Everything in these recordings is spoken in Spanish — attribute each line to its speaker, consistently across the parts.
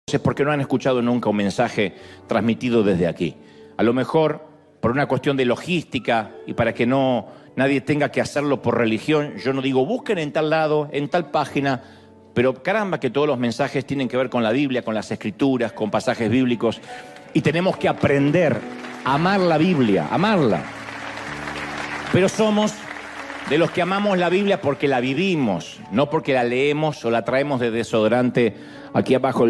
Speaker 1: Es porque no han escuchado nunca un mensaje transmitido desde aquí. A lo mejor por una cuestión de logística y para que nadie tenga que hacerlo por religión, yo no digo busquen en tal lado, en tal página, pero caramba que todos los mensajes tienen que ver con la Biblia, con las Escrituras, con pasajes bíblicos, y tenemos que aprender a amar la Biblia, amarla. Pero somos de los que amamos la Biblia porque la vivimos, no porque la leemos o la traemos de desodorante aquí abajo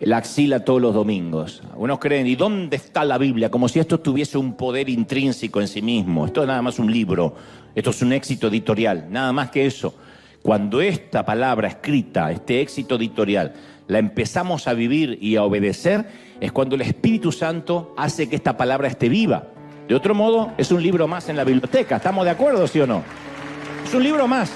Speaker 1: la axila todos los domingos. Algunos creen, ¿y dónde está la Biblia? Como si esto tuviese un poder intrínseco en sí mismo. Esto es nada más un libro, esto es un éxito editorial, nada más que eso. Cuando esta palabra escrita, este éxito editorial, la empezamos a vivir y a obedecer, es cuando el Espíritu Santo hace que esta palabra esté viva. De otro modo, es un libro más en la biblioteca. ¿Estamos de acuerdo, sí o no? Es un libro más.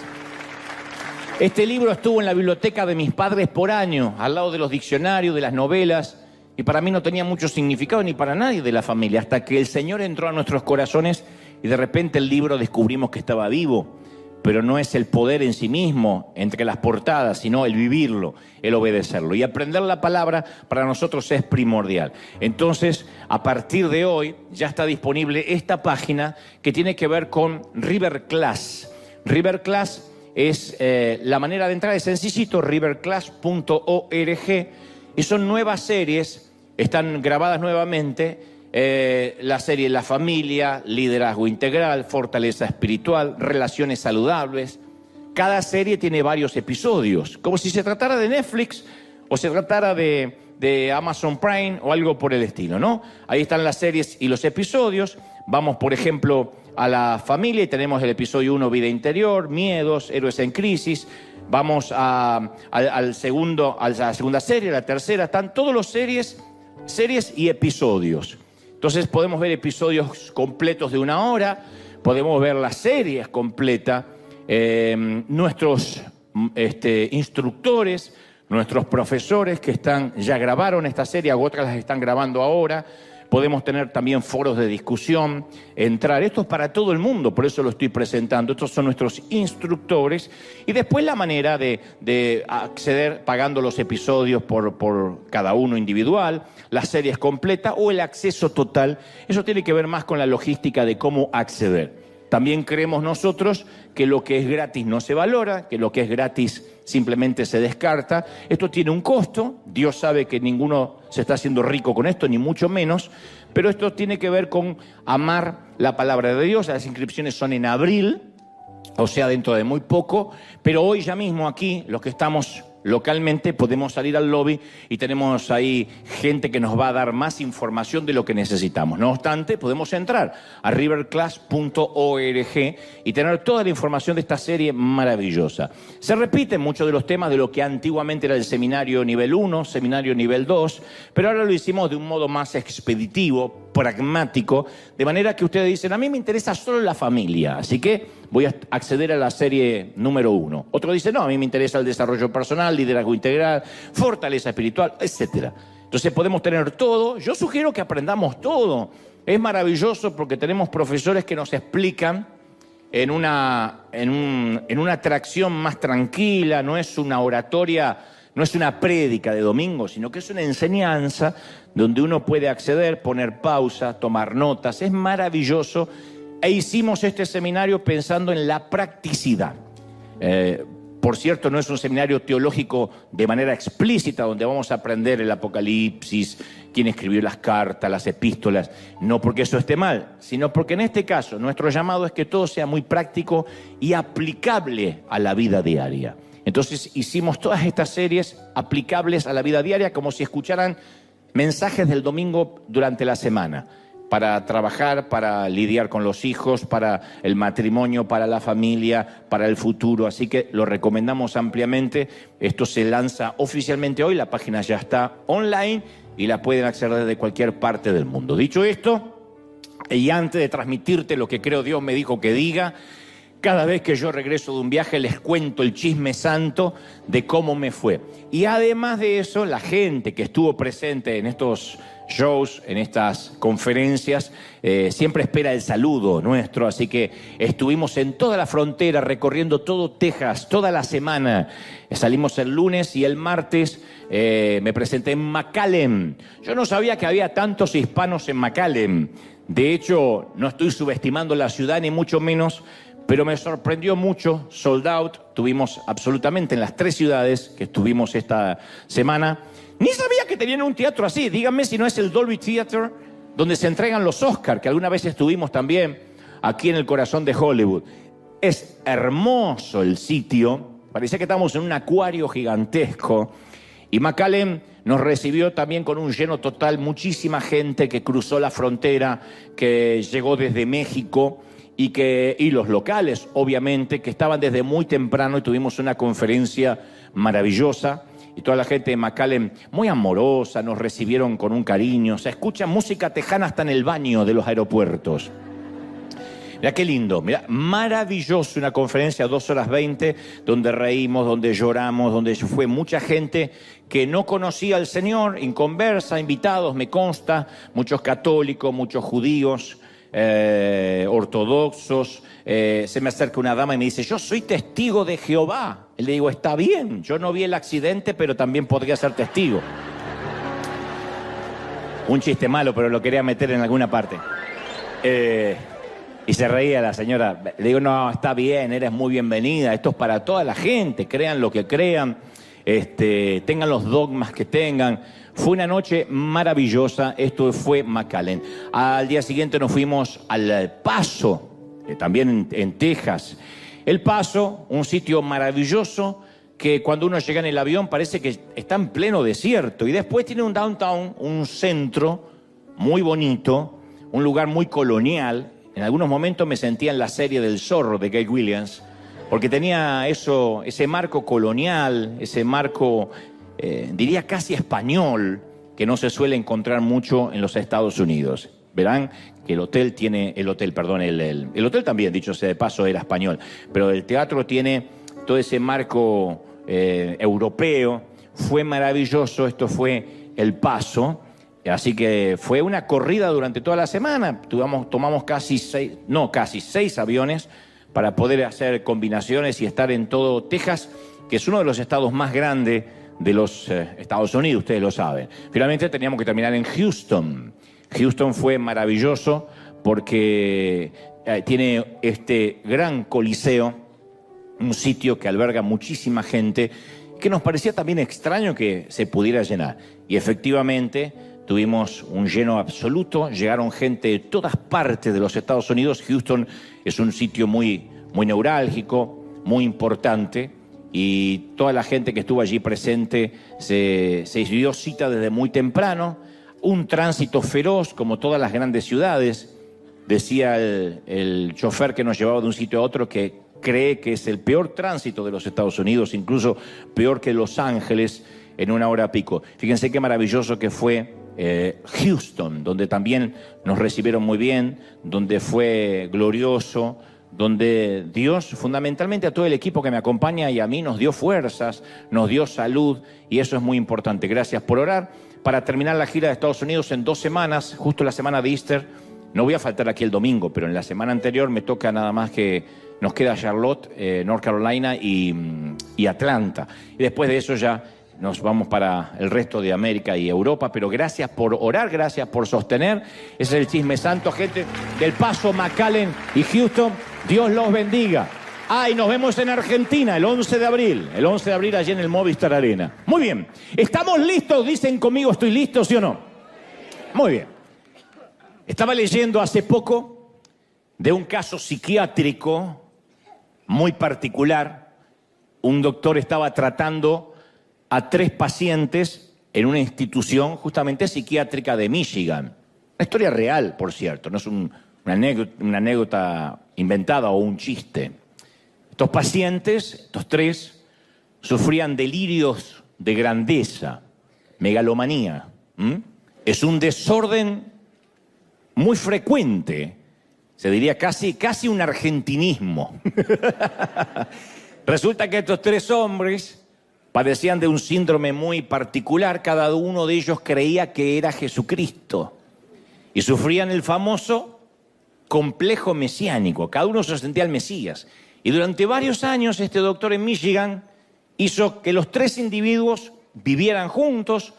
Speaker 1: Este libro estuvo en la biblioteca de mis padres por años, al lado de los diccionarios, de las novelas, y para mí no tenía mucho significado ni para nadie de la familia, hasta que el Señor entró a nuestros corazones y de repente el libro descubrimos que estaba vivo. Pero no es el poder en sí mismo, entre las portadas, sino el vivirlo, el obedecerlo. Y aprender la palabra para nosotros es primordial. Entonces, a partir de hoy, ya está disponible esta página que tiene que ver con River Class. River Class es la manera de entrar, es sencillito, riverclass.org, y son nuevas series, están grabadas nuevamente. La serie La Familia, Liderazgo Integral, Fortaleza Espiritual, Relaciones Saludables. Cada serie tiene varios episodios, como si se tratara de Netflix o se tratara de Amazon Prime o algo por el estilo, ¿no? Ahí están las series y los episodios. Vamos, por ejemplo, a La Familia y tenemos el episodio 1, Vida Interior, Miedos, Héroes en Crisis. Vamos a la segunda serie, la tercera. Están todos los series y episodios. Entonces podemos ver episodios completos de 1 hora, podemos ver las series completas, nuestros instructores, nuestros profesores que ya grabaron esta serie, otras las están grabando ahora. Podemos tener también foros de discusión, entrar. Esto es para todo el mundo, por eso lo estoy presentando. Estos son nuestros instructores. Y después la manera de acceder pagando los episodios por cada uno individual, las series completas o el acceso total. Eso tiene que ver más con la logística de cómo acceder. También creemos nosotros que lo que es gratis no se valora, que lo que es gratis simplemente se descarta. Esto tiene un costo, Dios sabe que ninguno se está haciendo rico con esto, ni mucho menos, pero esto tiene que ver con amar la palabra de Dios. Las inscripciones son en abril, o sea, dentro de muy poco, pero hoy ya mismo aquí, los que estamos localmente, podemos salir al lobby y tenemos ahí gente que nos va a dar más información de lo que necesitamos. No obstante, podemos entrar a riverclass.org y tener toda la información de esta serie maravillosa. Se repiten muchos de los temas de lo que antiguamente era el seminario nivel 1, seminario nivel 2, pero ahora lo hicimos de un modo más expeditivo, pragmático, de manera que ustedes dicen, a mí me interesa solo la familia, así que voy a acceder a la serie número 1. Otro dice, no, a mí me interesa el desarrollo personal, liderazgo integral, fortaleza espiritual, etc. Entonces podemos tener todo. Yo sugiero que aprendamos todo. Es maravilloso porque tenemos profesores que nos explican en una atracción más tranquila, no es una oratoria, no es una prédica de domingo, sino que es una enseñanza donde uno puede acceder, poner pausa, tomar notas. Es maravilloso. E hicimos este seminario pensando en la practicidad. Por cierto, no es un seminario teológico de manera explícita, donde vamos a aprender el Apocalipsis, quién escribió las cartas, las epístolas. No porque eso esté mal, sino porque en este caso nuestro llamado es que todo sea muy práctico y aplicable a la vida diaria. Entonces hicimos todas estas series aplicables a la vida diaria, como si escucharan mensajes del domingo durante la semana, para trabajar, para lidiar con los hijos, para el matrimonio, para la familia, para el futuro. Así que lo recomendamos ampliamente. Esto se lanza oficialmente hoy, la página ya está online y la pueden acceder desde cualquier parte del mundo. Dicho esto, y antes de transmitirte lo que creo Dios me dijo que diga, Cada vez que yo regreso de un viaje les cuento el chisme santo de cómo me fue. Y además de eso, la gente que estuvo presente en estos shows, en estas conferencias, siempre espera el saludo nuestro. Así que estuvimos en toda la frontera, recorriendo todo Texas, toda la semana. Salimos el lunes y el martes me presenté en McAllen. Yo no sabía que había tantos hispanos en McAllen. De hecho, no estoy subestimando la ciudad, ni mucho menos, pero me sorprendió mucho, sold out, tuvimos absolutamente en las 3 ciudades que estuvimos esta semana. Ni sabía que tenían un teatro así, díganme si no es el Dolby Theater, donde se entregan los Oscars, que alguna vez estuvimos también aquí en el corazón de Hollywood. Es hermoso el sitio, parecía que estábamos en un acuario gigantesco, y McAllen nos recibió también con un lleno total, muchísima gente que cruzó la frontera, que llegó desde México, y los locales, obviamente, que estaban desde muy temprano y tuvimos una conferencia maravillosa. Y toda la gente de McAllen, muy amorosa, nos recibieron con un cariño. Se escucha música tejana hasta en el baño de los aeropuertos. Mirá qué lindo, mirá, maravilloso, una conferencia 2 horas 20, donde reímos, donde lloramos, donde fue mucha gente que no conocía al Señor, inconversa, invitados, me consta, muchos católicos, muchos judíos, ortodoxos. Se me acerca una dama y me dice, yo soy testigo de Jehová. Y le digo, está bien, yo no vi el accidente, pero también podría ser testigo. Un chiste malo, pero lo quería meter en alguna parte. Y se reía la señora. Le digo, no, está bien, eres muy bienvenida, esto es para toda la gente, crean lo que crean, tengan los dogmas que tengan. Fue una noche maravillosa, esto fue McAllen. Al día siguiente nos fuimos al Paso, también en Texas. El Paso, un sitio maravilloso que cuando uno llega en el avión parece que está en pleno desierto. Y después tiene un downtown, un centro muy bonito, un lugar muy colonial. En algunos momentos me sentía en la serie del Zorro de Gay Williams, porque tenía eso, ese marco colonial, ese marco, diría casi español, que no se suele encontrar mucho en los Estados Unidos. Verán que el hotel también, dicho sea de paso, era español, pero el teatro tiene todo ese marco europeo. Fue maravilloso, esto fue El Paso. Así que fue una corrida durante toda la semana. Tomamos casi 6 aviones para poder hacer combinaciones y estar en todo Texas, que es uno de los estados más grandes de los Estados Unidos, ustedes lo saben. Finalmente teníamos que terminar en Houston. Houston fue maravilloso porque tiene este gran coliseo, un sitio que alberga muchísima gente, que nos parecía también extraño que se pudiera llenar. Y efectivamente tuvimos un lleno absoluto, llegaron gente de todas partes de los Estados Unidos. Houston es un sitio muy, muy neurálgico, muy importante, y toda la gente que estuvo allí presente se dio cita desde muy temprano. Un tránsito feroz, como todas las grandes ciudades. Decía el chofer que nos llevaba de un sitio a otro que cree que es el peor tránsito de los Estados Unidos, incluso peor que Los Ángeles en una hora pico. Fíjense qué maravilloso que fue Houston, donde también nos recibieron muy bien, donde fue glorioso, donde Dios, fundamentalmente a todo el equipo que me acompaña y a mí, nos dio fuerzas, nos dio salud, y eso es muy importante. Gracias por orar. Para terminar la gira de Estados Unidos en 2 semanas, justo la semana de Easter, no voy a faltar aquí el domingo, pero en la semana anterior me toca nada más que nos queda Charlotte, North Carolina y Atlanta. Y después de eso ya nos vamos para el resto de América y Europa, pero gracias por orar, gracias por sostener. Ese es el chisme santo, gente del Paso, McAllen y Houston. Dios los bendiga. Y nos vemos en Argentina el 11 de abril. El 11 de abril allí en el Movistar Arena. Muy bien. ¿Estamos listos? Dicen conmigo, ¿estoy listo, sí o no? Muy bien. Estaba leyendo hace poco de un caso psiquiátrico muy particular. Un doctor estaba tratando a 3 pacientes en una institución justamente psiquiátrica de Michigan. Una historia real, por cierto, no es una anécdota inventada o un chiste. Estos pacientes, estos 3, sufrían delirios de grandeza, megalomanía. Es un desorden muy frecuente Se diría casi un argentinismo. Resulta que estos tres hombres padecían de un síndrome muy particular. Cada uno de ellos creía que era Jesucristo y sufrían el famoso complejo mesiánico. Cada uno se sentía el Mesías. Y durante varios años este doctor en Michigan hizo que los tres individuos vivieran juntos,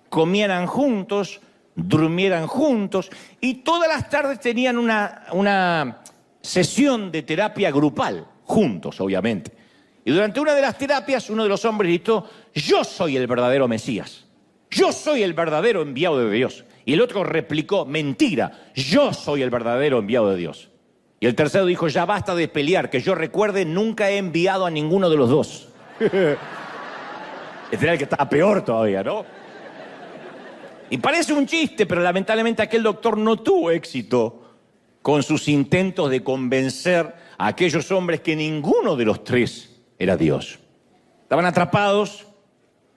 Speaker 1: comieran juntos, durmieran juntos y todas las tardes tenían una sesión de terapia grupal, juntos obviamente. Y durante una de las terapias uno de los hombres gritó: yo soy el verdadero Mesías, yo soy el verdadero enviado de Dios. Y el otro replicó: mentira, yo soy el verdadero enviado de Dios. Y el tercero dijo: ya basta de pelear, que yo recuerde nunca he enviado a ninguno de los dos. Este era el que estaba peor todavía, ¿no? Y parece un chiste, pero lamentablemente aquel doctor no tuvo éxito con sus intentos de convencer a aquellos hombres que ninguno de los tres era Dios. Estaban atrapados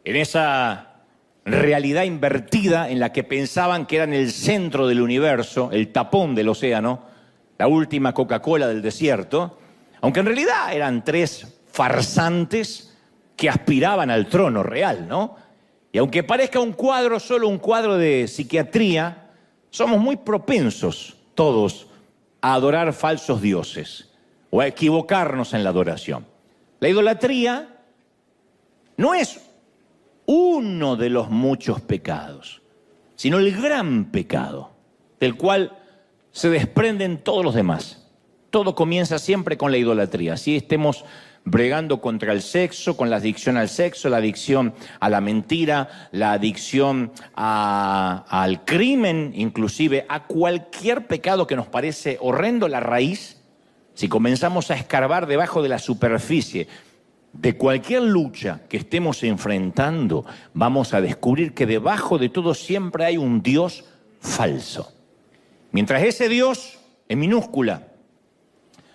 Speaker 1: en esa realidad invertida en la que pensaban que eran el centro del universo, el tapón del océano, la última Coca-Cola del desierto, aunque en realidad eran tres farsantes que aspiraban al trono real, ¿no? Y aunque parezca un cuadro, solo un cuadro de psiquiatría, somos muy propensos todos a adorar falsos dioses o a equivocarnos en la adoración. La idolatría no es uno de los muchos pecados, sino el gran pecado, del cual se desprenden todos los demás. Todo comienza siempre con la idolatría. Así estemos bregando contra el sexo, con la adicción al sexo, la adicción a la mentira, la adicción al crimen, inclusive a cualquier pecado que nos parece horrendo, la raíz, si comenzamos a escarbar debajo de la superficie de cualquier lucha que estemos enfrentando, vamos a descubrir que debajo de todo siempre hay un Dios falso. Mientras ese Dios, en minúscula,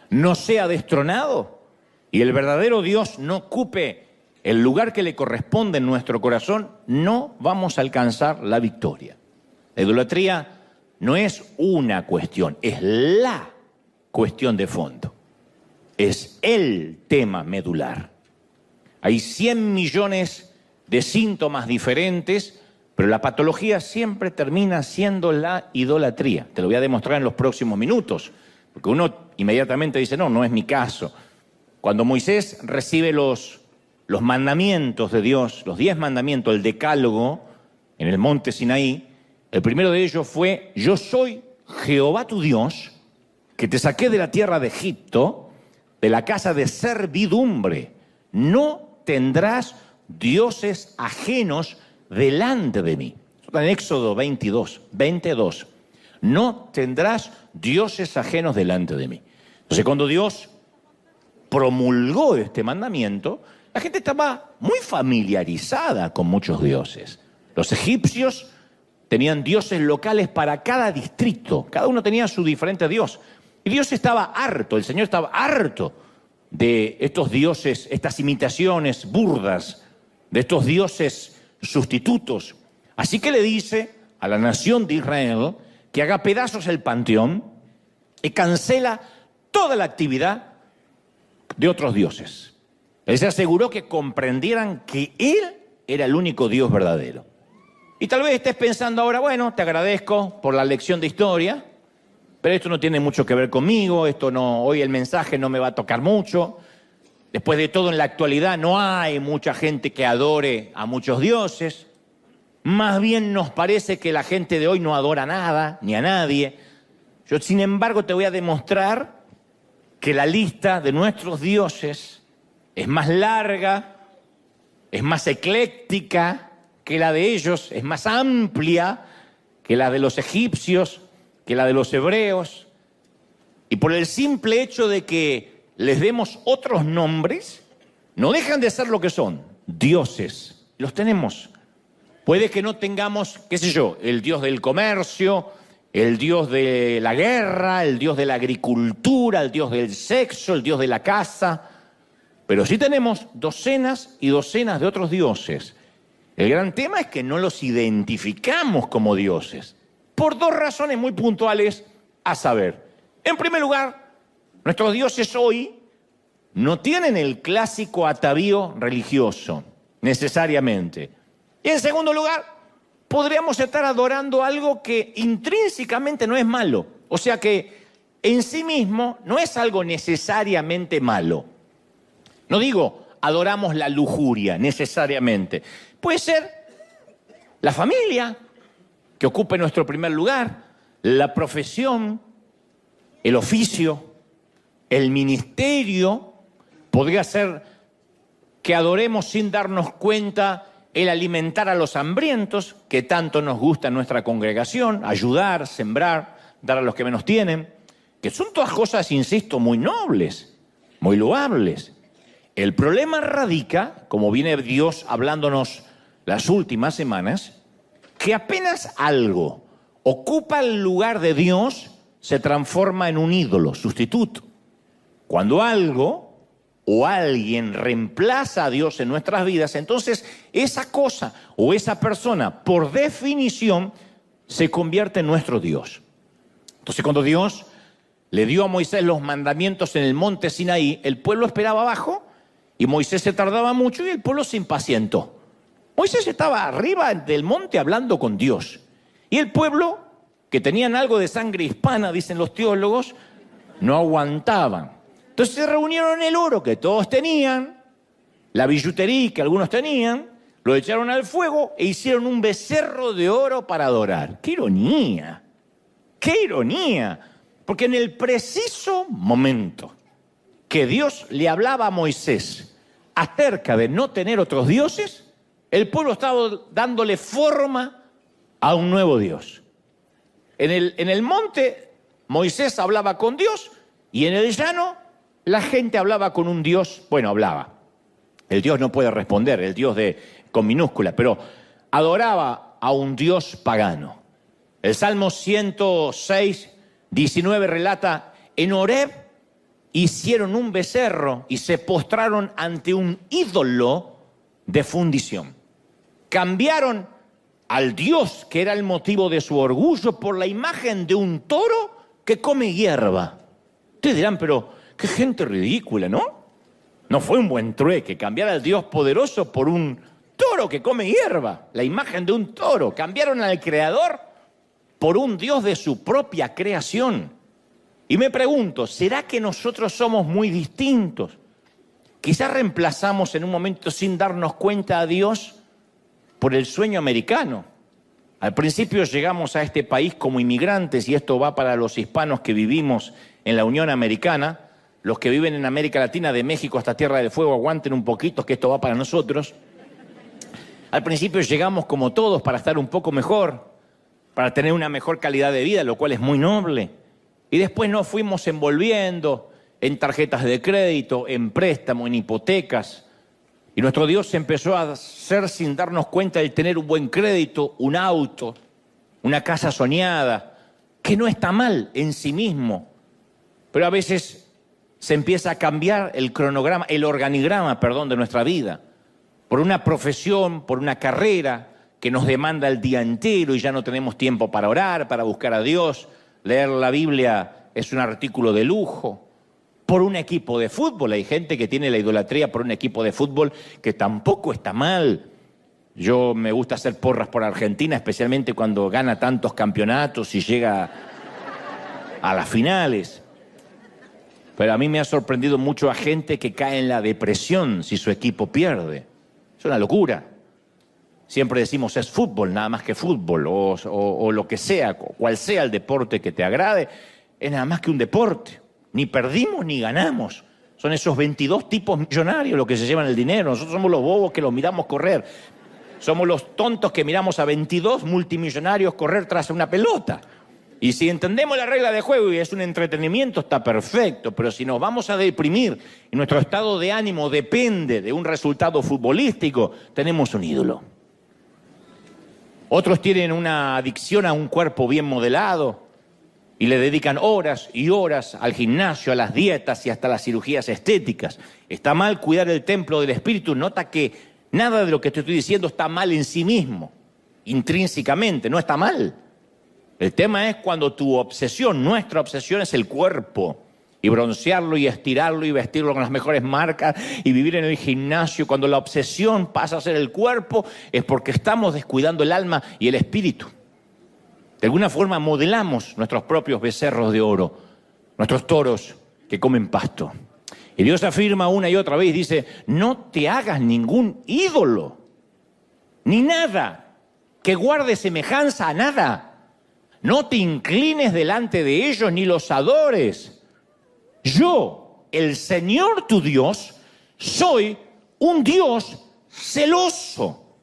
Speaker 1: no sea destronado y el verdadero Dios no ocupe el lugar que le corresponde en nuestro corazón, no vamos a alcanzar la victoria. La idolatría no es una cuestión, es la cuestión de fondo. Es el tema medular. Hay 100 millones de síntomas diferentes, pero la patología siempre termina siendo la idolatría. Te lo voy a demostrar en los próximos minutos, porque uno inmediatamente dice: no es mi caso. Cuando Moisés recibe los mandamientos de Dios, los 10 mandamientos, el decálogo, en el monte Sinaí, el primero de ellos fue: yo soy Jehová tu Dios, que te saqué de la tierra de Egipto, de la casa de servidumbre. No tendrás dioses ajenos delante de mí. Esto está en Éxodo 22. No tendrás dioses ajenos delante de mí. Entonces, cuando Dios promulgó este mandamiento, la gente estaba muy familiarizada con muchos dioses. Los egipcios tenían dioses locales para cada distrito. Cada uno tenía su diferente dios. Y Dios estaba harto, el Señor estaba harto de estos dioses, estas imitaciones burdas, de estos dioses sustitutos. Así que le dice a la nación de Israel que haga pedazos el panteón y cancela toda la actividad de otros dioses. Él se aseguró que comprendieran que Él era el único Dios verdadero. Y tal vez estés pensando ahora: bueno, te agradezco por la lección de historia, pero esto no tiene mucho que ver conmigo, hoy el mensaje no me va a tocar mucho. Después de todo, en la actualidad no hay mucha gente que adore a muchos dioses. Más bien nos parece que la gente de hoy no adora nada, ni a nadie. Yo, sin embargo, te voy a demostrar que la lista de nuestros dioses es más larga, es más ecléctica que la de ellos, es más amplia que la de los egipcios, que la de los hebreos. Y por el simple hecho de que les demos otros nombres, no dejan de ser lo que son, dioses. Los tenemos. Puede que no tengamos, qué sé yo, el dios del comercio, el dios de la guerra, el dios de la agricultura, el dios del sexo, el dios de la casa, pero sí tenemos docenas y docenas de otros dioses. El gran tema es que no los identificamos como dioses, por dos razones muy puntuales, a saber, En primer lugar, nuestros dioses hoy no tienen el clásico atavío religioso, necesariamente. Y en segundo lugar, podríamos estar adorando algo que intrínsecamente no es malo. O sea que en sí mismo no es algo necesariamente malo. No digo adoramos la lujuria necesariamente. Puede ser la familia, que ocupe nuestro primer lugar, la profesión, el oficio, el ministerio. Podría ser que adoremos sin darnos cuenta el alimentar a los hambrientos, que tanto nos gusta en nuestra congregación, ayudar, sembrar, dar a los que menos tienen, que son todas cosas, insisto, muy nobles, muy loables. El problema radica, como viene Dios hablándonos las últimas semanas, que apenas algo ocupa el lugar de Dios, se transforma en un ídolo, sustituto. Cuando algo o alguien reemplaza a Dios en nuestras vidas, entonces esa cosa o esa persona, por definición, se convierte en nuestro Dios. Entonces, cuando Dios le dio a Moisés los mandamientos en el monte Sinaí, el pueblo esperaba abajo y Moisés se tardaba mucho y el pueblo se impacientó. Moisés estaba arriba del monte hablando con Dios. Y el pueblo, que tenían algo de sangre hispana, dicen los teólogos, no aguantaban. Entonces se reunieron el oro que todos tenían, la billutería que algunos tenían, lo echaron al fuego e hicieron un becerro de oro para adorar. ¡Qué ironía! ¡Qué ironía! Porque en el preciso momento que Dios le hablaba a Moisés acerca de no tener otros dioses, el pueblo estaba dándole forma a un nuevo Dios. En el monte Moisés hablaba con Dios y en el llano la gente hablaba con un Dios, bueno, hablaba. El Dios no puede responder, el Dios con minúscula, pero adoraba a un Dios pagano. El Salmo 106, 19 relata, en Horeb hicieron un becerro y se postraron ante un ídolo de fundición. Cambiaron al Dios que era el motivo de su orgullo por la imagen de un toro que come hierba. Ustedes dirán, pero qué gente ridícula, ¿no? No fue un buen trueque cambiar al Dios poderoso por un toro que come hierba, la imagen de un toro. Cambiaron al Creador por un Dios de su propia creación. Y me pregunto, ¿será que nosotros somos muy distintos? Quizás reemplazamos en un momento sin darnos cuenta a Dios por el sueño americano. Al principio llegamos a este país como inmigrantes, y esto va para los hispanos que vivimos en la Unión Americana. Los que viven en América Latina, de México hasta Tierra del Fuego, aguanten un poquito, que esto va para nosotros. Al principio llegamos como todos para estar un poco mejor, para tener una mejor calidad de vida, lo cual es muy noble. Y después nos fuimos envolviendo en tarjetas de crédito, en préstamo, en hipotecas. Y nuestro Dios se empezó a hacer sin darnos cuenta de tener un buen crédito, un auto, una casa soñada, que no está mal en sí mismo. Pero a veces se empieza a cambiar el organigrama de nuestra vida, por una profesión, por una carrera que nos demanda el día entero y ya no tenemos tiempo para orar, para buscar a Dios. Leer la Biblia es un artículo de lujo. Por un equipo de fútbol, hay gente que tiene la idolatría por un equipo de fútbol que tampoco está mal. Yo me gusta hacer porras por Argentina, especialmente cuando gana tantos campeonatos y llega a las finales. Pero a mí me ha sorprendido mucho a gente que cae en la depresión si su equipo pierde. Es una locura. Siempre decimos es fútbol, nada más que fútbol, o lo que sea, cual sea el deporte que te agrade, es nada más que un deporte. Ni perdimos ni ganamos. Son esos 22 tipos millonarios los que se llevan el dinero. Nosotros somos los bobos que los miramos correr. Somos los tontos que miramos a 22 multimillonarios correr tras una pelota. Y si entendemos la regla de juego y es un entretenimiento, está perfecto. Pero si nos vamos a deprimir y nuestro estado de ánimo depende de un resultado futbolístico, tenemos un ídolo. Otros tienen una adicción a un cuerpo bien modelado y le dedican horas y horas al gimnasio, a las dietas y hasta las cirugías estéticas. Está mal cuidar el templo del espíritu. Nota que nada de lo que te estoy diciendo está mal en sí mismo, intrínsecamente, no está mal. El tema es cuando tu obsesión, nuestra obsesión es el cuerpo. Y broncearlo y estirarlo y vestirlo con las mejores marcas y vivir en el gimnasio. Cuando la obsesión pasa a ser el cuerpo es porque estamos descuidando el alma y el espíritu. De alguna forma modelamos nuestros propios becerros de oro, nuestros toros que comen pasto. Y Dios afirma una y otra vez, dice, no te hagas ningún ídolo, ni nada que guarde semejanza a nada. No te inclines delante de ellos ni los adores. Yo, el Señor tu Dios, soy un Dios celoso.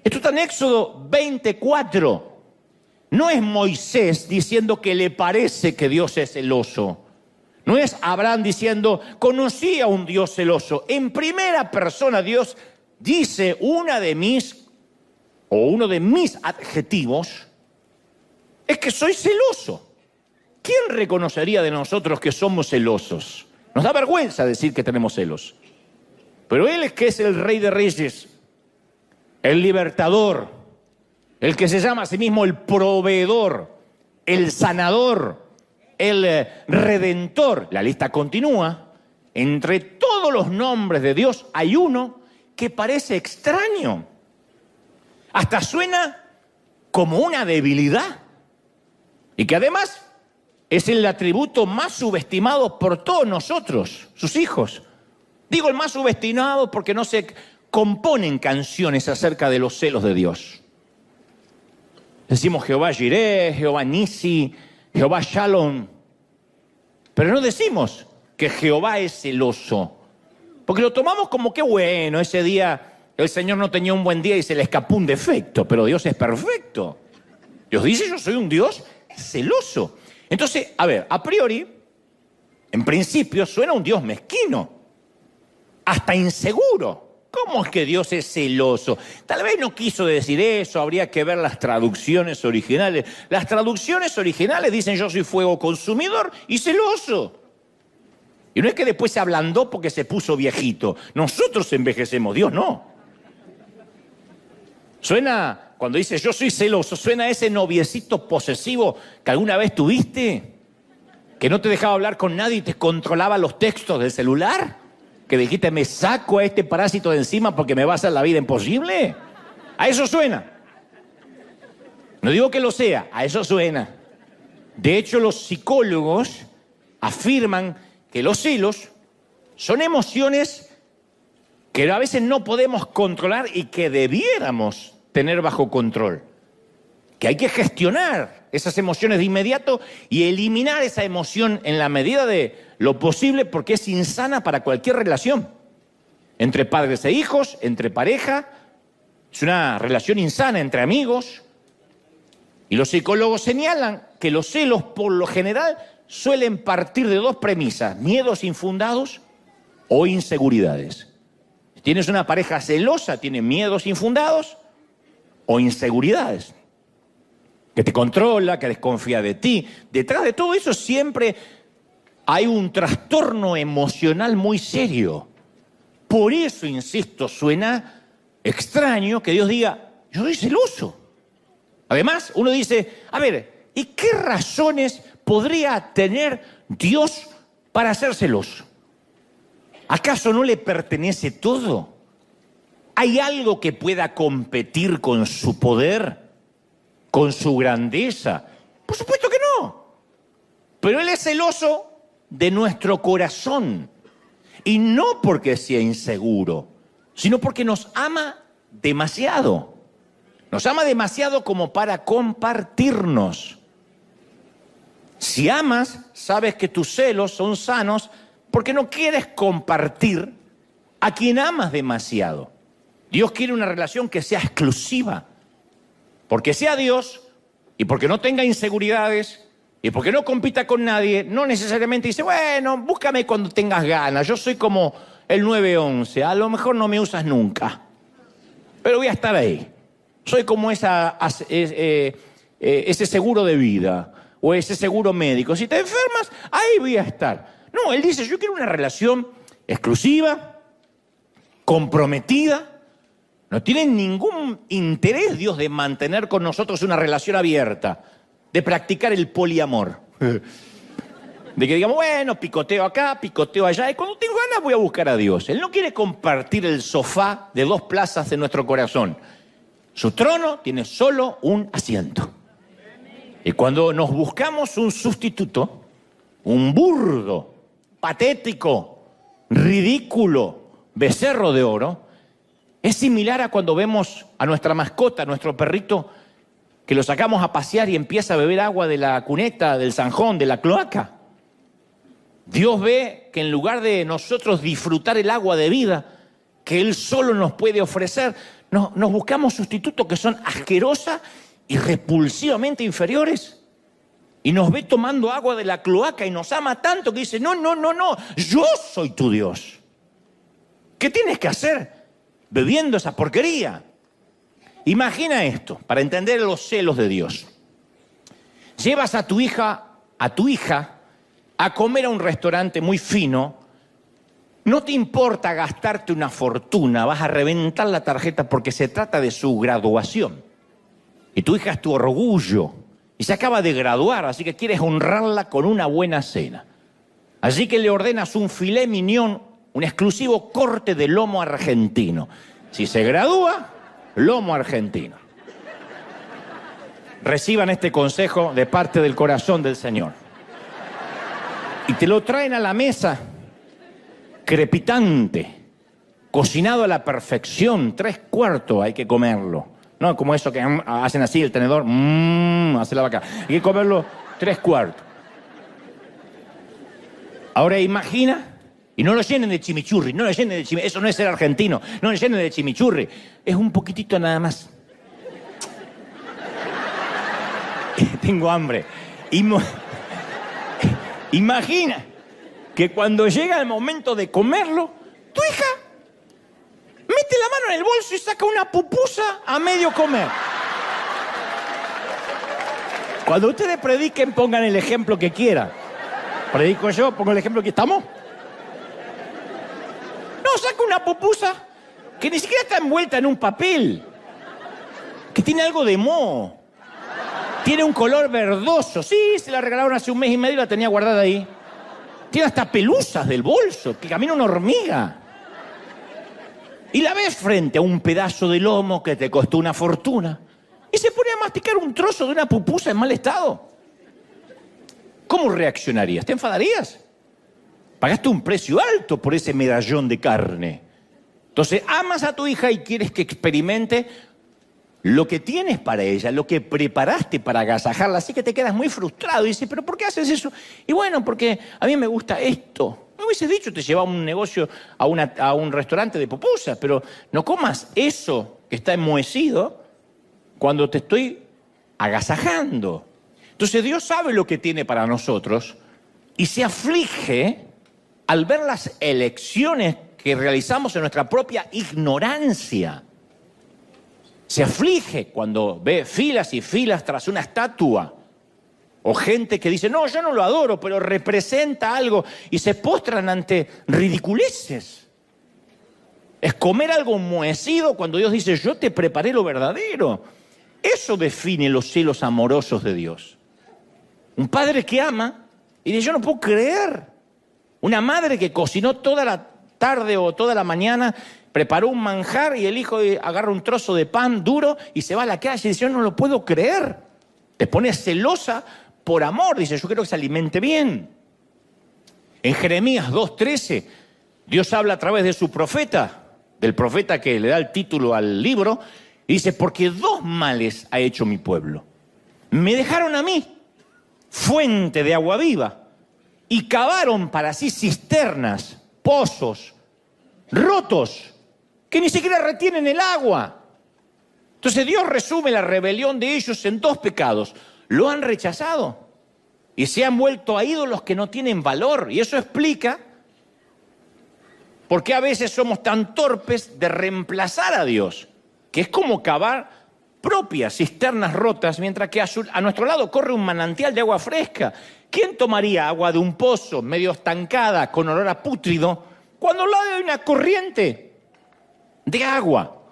Speaker 1: Esto está en Éxodo 24. No es Moisés diciendo que le parece que Dios es celoso. No es Abraham diciendo, conocí a un Dios celoso. En primera persona Dios dice uno de mis adjetivos es que soy celoso. ¿Quién reconocería de nosotros que somos celosos? Nos da vergüenza decir que tenemos celos. Pero Él es que es el Rey de Reyes, el libertador, el que se llama a sí mismo el proveedor, el sanador, el redentor. La lista continúa. Entre todos los nombres de Dios hay uno que parece extraño. Hasta suena como una debilidad. Y que además es el atributo más subestimado por todos nosotros, sus hijos. Digo el más subestimado porque no se componen canciones acerca de los celos de Dios. Decimos Jehová Jireh, Jehová Nisi, Jehová Shalom. Pero no decimos que Jehová es celoso. Porque lo tomamos como que bueno, ese día el Señor no tenía un buen día y se le escapó un defecto. Pero Dios es perfecto. Dios dice, yo soy un Dios celoso. Entonces, a priori, en principio suena un Dios mezquino, hasta inseguro. ¿Cómo es que Dios es celoso? Tal vez no quiso decir eso, habría que ver las traducciones originales. Las traducciones originales dicen yo soy fuego consumidor y celoso. Y no es que después se ablandó porque se puso viejito. Nosotros envejecemos, Dios no. Suena... Cuando dice yo soy celoso, suena a ese noviecito posesivo que alguna vez tuviste, que no te dejaba hablar con nadie y te controlaba los textos del celular, que dijiste me saco a este parásito de encima porque me va a hacer la vida imposible. A eso suena. No digo que lo sea, a eso suena. De hecho, los psicólogos afirman que los celos son emociones que a veces no podemos controlar y que debiéramos tener bajo control, que hay que gestionar esas emociones de inmediato y eliminar esa emoción en la medida de lo posible porque es insana para cualquier relación, entre padres e hijos, entre pareja, es una relación insana entre amigos. Y los psicólogos señalan que los celos por lo general suelen partir de dos premisas, miedos infundados o inseguridades. Si tienes una pareja celosa, tiene miedos infundados o inseguridades, que te controla, que desconfía de ti. Detrás de todo eso siempre hay un trastorno emocional muy serio. Por eso, insisto, suena extraño que Dios diga, yo soy celoso. Además, uno dice, ¿y qué razones podría tener Dios para ser celoso? ¿Acaso no le pertenece todo? ¿Hay algo que pueda competir con su poder, con su grandeza? Por supuesto que no. Pero Él es celoso de nuestro corazón. Y no porque sea inseguro, sino porque nos ama demasiado. Nos ama demasiado como para compartirnos. Si amas, sabes que tus celos son sanos porque no quieres compartir a quien amas demasiado. Dios quiere una relación que sea exclusiva, porque sea Dios y porque no tenga inseguridades y porque no compita con nadie. No necesariamente dice, bueno, búscame cuando tengas ganas, yo soy como el 911, a lo mejor no me usas nunca, pero voy a estar ahí. Soy como ese seguro de vida o ese seguro médico. Si te enfermas, ahí voy a estar. No, Él dice, yo quiero una relación exclusiva, comprometida. No tiene ningún interés Dios de mantener con nosotros una relación abierta. de practicar el poliamor. De que digamos, bueno, picoteo acá, picoteo allá, y cuando tengo ganas voy a buscar a Dios. Él no quiere compartir el sofá de 2 plazas de nuestro corazón. Su trono tiene solo un asiento. Y cuando nos buscamos un sustituto, un burdo, patético, ridículo, becerro de oro, es similar a cuando vemos a nuestra mascota, a nuestro perrito, que lo sacamos a pasear y empieza a beber agua de la cuneta, del zanjón, de la cloaca. Dios ve que en lugar de nosotros disfrutar el agua de vida que Él solo nos puede ofrecer, nos buscamos sustitutos que son asquerosa y repulsivamente inferiores. Y nos ve tomando agua de la cloaca y nos ama tanto que dice, no, yo soy tu Dios. ¿Qué tienes que hacer bebiendo esa porquería? Imagina esto, para entender los celos de Dios. Llevas a tu hija a comer a un restaurante muy fino, no te importa gastarte una fortuna, vas a reventar la tarjeta porque se trata de su graduación. Y tu hija es tu orgullo y se acaba de graduar, así que quieres honrarla con una buena cena. Así que le ordenas un filet mignon, un exclusivo corte de lomo argentino. Si se gradúa, lomo argentino. Reciban este consejo de parte del corazón del Señor. Y te lo traen a la mesa, crepitante, cocinado a la perfección, 3/4 hay que comerlo. No como eso que hacen así el tenedor, hace la vaca. Hay que comerlo 3/4. Ahora imagina, y no lo llenen de chimichurri, eso no es ser argentino, no lo llenen de chimichurri, es un poquitito nada más. Tengo hambre. Imagina que cuando llega el momento de comerlo, tu hija mete la mano en el bolso y saca una pupusa a medio comer. Cuando ustedes prediquen, pongan el ejemplo que quieran. Predico yo, pongo el ejemplo que estamos. No, saca una pupusa que ni siquiera está envuelta en un papel, que tiene algo de moho. Tiene un color verdoso. Sí, se la regalaron hace 1 mes y medio y la tenía guardada ahí. Tiene hasta pelusas del bolso, que camina una hormiga. Y la ves frente a un pedazo de lomo que te costó una fortuna. Y se pone a masticar un trozo de una pupusa en mal estado. ¿Cómo reaccionarías? ¿Te enfadarías? Pagaste un precio alto por ese medallón de carne. Entonces, amas a tu hija y quieres que experimente lo que tienes para ella, lo que preparaste para agasajarla, así que te quedas muy frustrado y dices, ¿pero por qué haces eso? Y bueno, porque a mí me gusta esto. Me hubieses dicho, te llevaba a un negocio, a un restaurante de pupusas, pero no comas eso que está enmohecido cuando te estoy agasajando. Entonces Dios sabe lo que tiene para nosotros y se aflige al ver las elecciones que realizamos en nuestra propia ignorancia. Se aflige cuando ve filas y filas tras una estatua. O gente que dice, no, yo no lo adoro, pero representa algo. Y se postran ante ridiculeces. Es comer algo enmohecido cuando Dios dice, yo te preparé lo verdadero. Eso define los celos amorosos de Dios. Un padre que ama y dice, yo no puedo creer. Una madre que cocinó toda la tarde o toda la mañana, preparó un manjar y el hijo agarra un trozo de pan duro y se va a la calle y dice, yo no lo puedo creer. Te pone celosa por amor, dice, yo quiero que se alimente bien. En Jeremías 2:13, Dios habla a través de su profeta, del profeta que le da el título al libro, y dice, porque 2 males ha hecho mi pueblo. Me dejaron a mí, fuente de agua viva, y cavaron para sí cisternas, pozos, rotos, que ni siquiera retienen el agua. Entonces Dios resume la rebelión de ellos en 2 pecados. Lo han rechazado y se han vuelto a ídolos que no tienen valor. Y eso explica por qué a veces somos tan torpes de reemplazar a Dios, que es como cavar propias cisternas rotas, mientras que a nuestro lado corre un manantial de agua fresca. ¿Quién tomaría agua de un pozo medio estancada con olor a pútrido cuando al lado hay una corriente de agua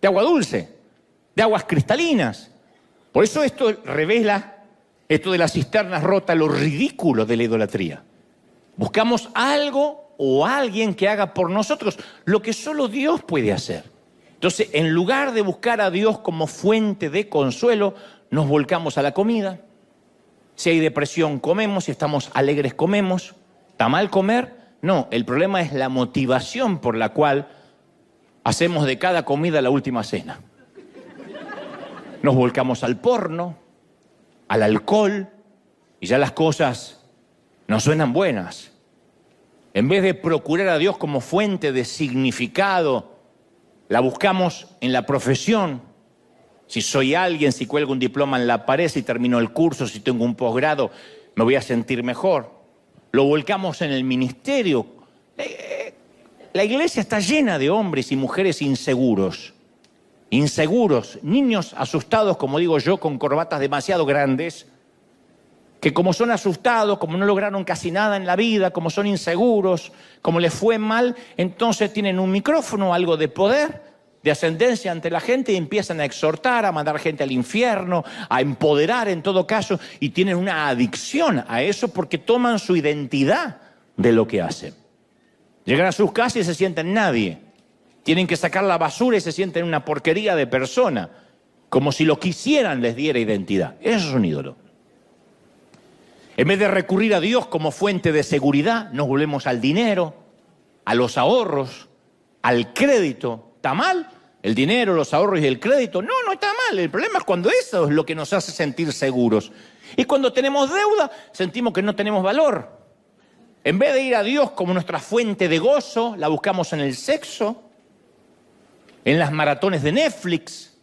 Speaker 1: dulce, de aguas cristalinas? Por eso esto revela esto de las cisternas rotas, lo ridículo de la idolatría. Buscamos algo o alguien que haga por nosotros lo que solo Dios puede hacer. Entonces, en lugar de buscar a Dios como fuente de consuelo, nos volcamos a la comida. Si hay depresión, comemos. Si estamos alegres, comemos. ¿Está mal comer? No, el problema es la motivación por la cual hacemos de cada comida la última cena. Nos volcamos al porno, al alcohol, y ya las cosas nos suenan buenas. En vez de procurar a Dios como fuente de significado, la buscamos en la profesión. Si soy alguien, si cuelgo un diploma en la pared, si termino el curso, si tengo un posgrado, me voy a sentir mejor. Lo volcamos en el ministerio. La iglesia está llena de hombres y mujeres inseguros. Inseguros, niños asustados, como digo yo, con corbatas demasiado grandes, que como son asustados, como no lograron casi nada en la vida, como son inseguros, como les fue mal, entonces tienen un micrófono, algo de poder, de ascendencia ante la gente y empiezan a exhortar, a mandar gente al infierno, a empoderar en todo caso, y tienen una adicción a eso porque toman su identidad de lo que hacen. Llegan a sus casas y se sienten nadie. Tienen que sacar la basura y se sienten una porquería de persona, como si lo quisieran les diera identidad. Eso es un ídolo. En vez de recurrir a Dios como fuente de seguridad, nos volvemos al dinero, a los ahorros, al crédito. ¿Está mal? El dinero, los ahorros y el crédito. No, no está mal. El problema es cuando eso es lo que nos hace sentir seguros. Y cuando tenemos deuda, sentimos que no tenemos valor. En vez de ir a Dios como nuestra fuente de gozo, la buscamos en el sexo, en las maratones de Netflix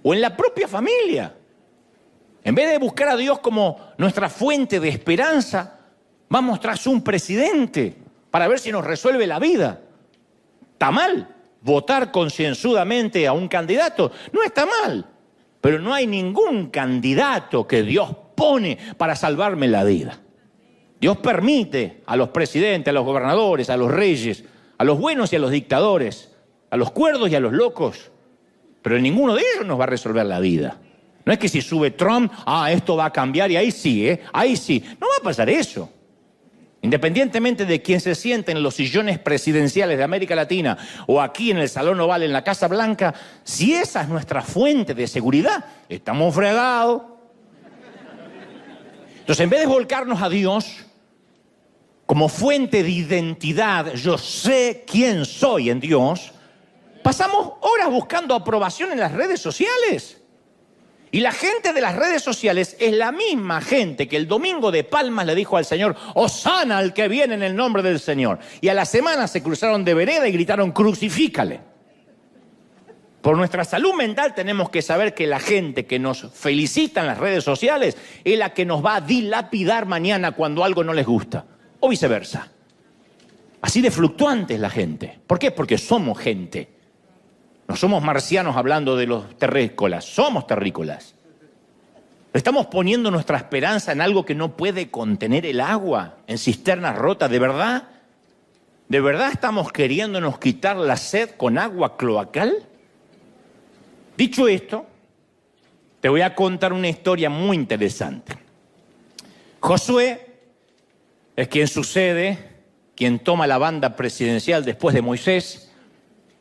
Speaker 1: o en la propia familia. En vez de buscar a Dios como nuestra fuente de esperanza, vamos tras un presidente para ver si nos resuelve la vida. ¿Está mal votar concienzudamente a un candidato? No está mal, pero no hay ningún candidato que Dios pone para salvarme la vida. Dios permite a los presidentes, a los gobernadores, a los reyes, a los buenos y a los dictadores, a los cuerdos y a los locos, pero ninguno de ellos nos va a resolver la vida. No es que si sube Trump, esto va a cambiar y ahí sí, ahí sí. No va a pasar eso. Independientemente de quién se siente en los sillones presidenciales de América Latina o aquí en el Salón Oval en la Casa Blanca, si esa es nuestra fuente de seguridad, estamos fregados. Entonces, en vez de volcarnos a Dios como fuente de identidad, yo sé quién soy en Dios, pasamos horas buscando aprobación en las redes sociales. Y la gente de las redes sociales es la misma gente que el domingo de Palmas le dijo al Señor, Hosana al que viene en el nombre del Señor. Y a la semana se cruzaron de vereda y gritaron, crucifícale. Por nuestra salud mental tenemos que saber que la gente que nos felicita en las redes sociales es la que nos va a dilapidar mañana cuando algo no les gusta. O viceversa. Así de fluctuante es la gente. ¿Por qué? Porque somos gente. No somos marcianos hablando de los terrícolas, somos terrícolas. Estamos poniendo nuestra esperanza en algo que no puede contener el agua, en cisternas rotas. ¿De verdad? ¿De verdad estamos queriéndonos quitar la sed con agua cloacal? Dicho esto, te voy a contar una historia muy interesante. Josué es quien sucede, quien toma la banda presidencial después de Moisés.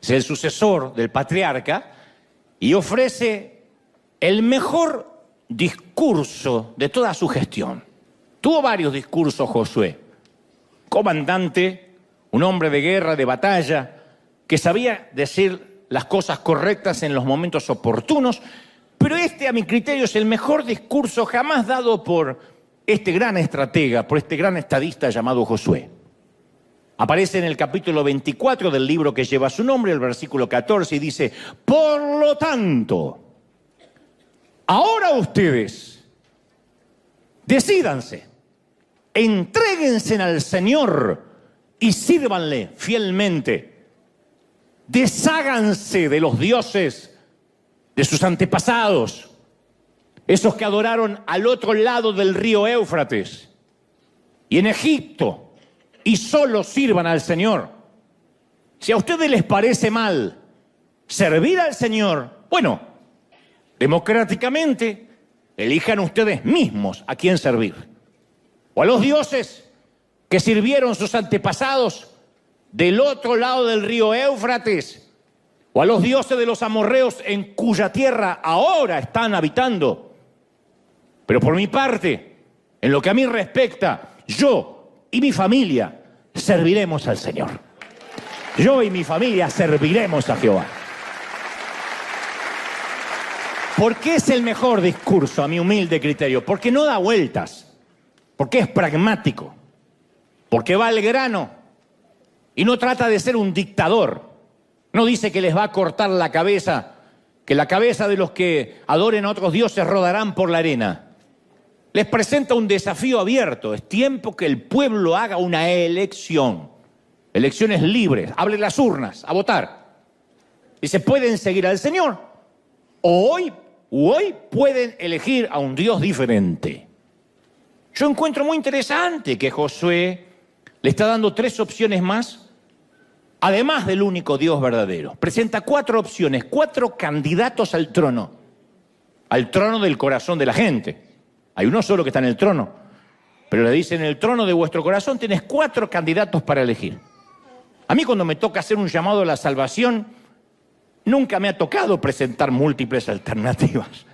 Speaker 1: Es el sucesor del patriarca y ofrece el mejor discurso de toda su gestión. Tuvo varios discursos Josué. Comandante, un hombre de guerra, de batalla, que sabía decir las cosas correctas en los momentos oportunos, pero a mi criterio, es el mejor discurso jamás dado por este gran estratega, por este gran estadista llamado Josué. Aparece en el capítulo 24 del libro que lleva su nombre, el versículo 14, y dice, por lo tanto, ahora ustedes, decídanse, entréguense al Señor y sírvanle fielmente. Desháganse de los dioses de sus antepasados, esos que adoraron al otro lado del río Éufrates y en Egipto, y solo sirvan al Señor. Si a ustedes les parece mal servir al Señor, bueno, democráticamente elijan ustedes mismos a quién servir. O a los dioses que sirvieron sus antepasados del otro lado del río Éufrates, o a los dioses de los amorreos en cuya tierra ahora están habitando. Pero por mi parte, en lo que a mí respecta, yo y mi familia serviremos al Señor. Yo y mi familia serviremos a Jehová. ¿Por qué es el mejor discurso, a mi humilde criterio? Porque no da vueltas, porque es pragmático, porque va al grano y no trata de ser un dictador. No dice que les va a cortar la cabeza, que la cabeza de los que adoren a otros dioses rodarán por la arena. Les presenta un desafío abierto. Es tiempo que el pueblo haga una elección. Elecciones libres. Abren las urnas a votar. Y se pueden seguir al Señor. O hoy pueden elegir a un Dios diferente. Yo encuentro muy interesante que Josué le está dando 3 opciones más, además del único Dios verdadero. Presenta 4 opciones, 4 candidatos al trono del corazón de la gente. Hay uno solo que está en el trono, pero le dice: en el trono de vuestro corazón tienes 4 candidatos para elegir. A mí, cuando me toca hacer un llamado a la salvación, nunca me ha tocado presentar múltiples alternativas.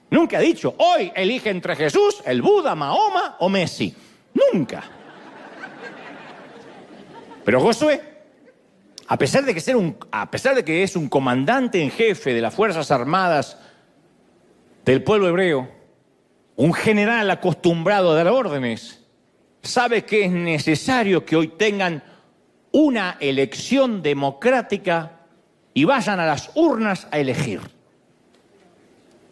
Speaker 1: Nunca he dicho: hoy elige entre Jesús, el Buda, Mahoma o Messi. Nunca. Pero Josué, a pesar de que es un comandante en jefe de las Fuerzas Armadas del pueblo hebreo, un general acostumbrado a dar órdenes, sabe que es necesario que hoy tengan una elección democrática y vayan a las urnas a elegir.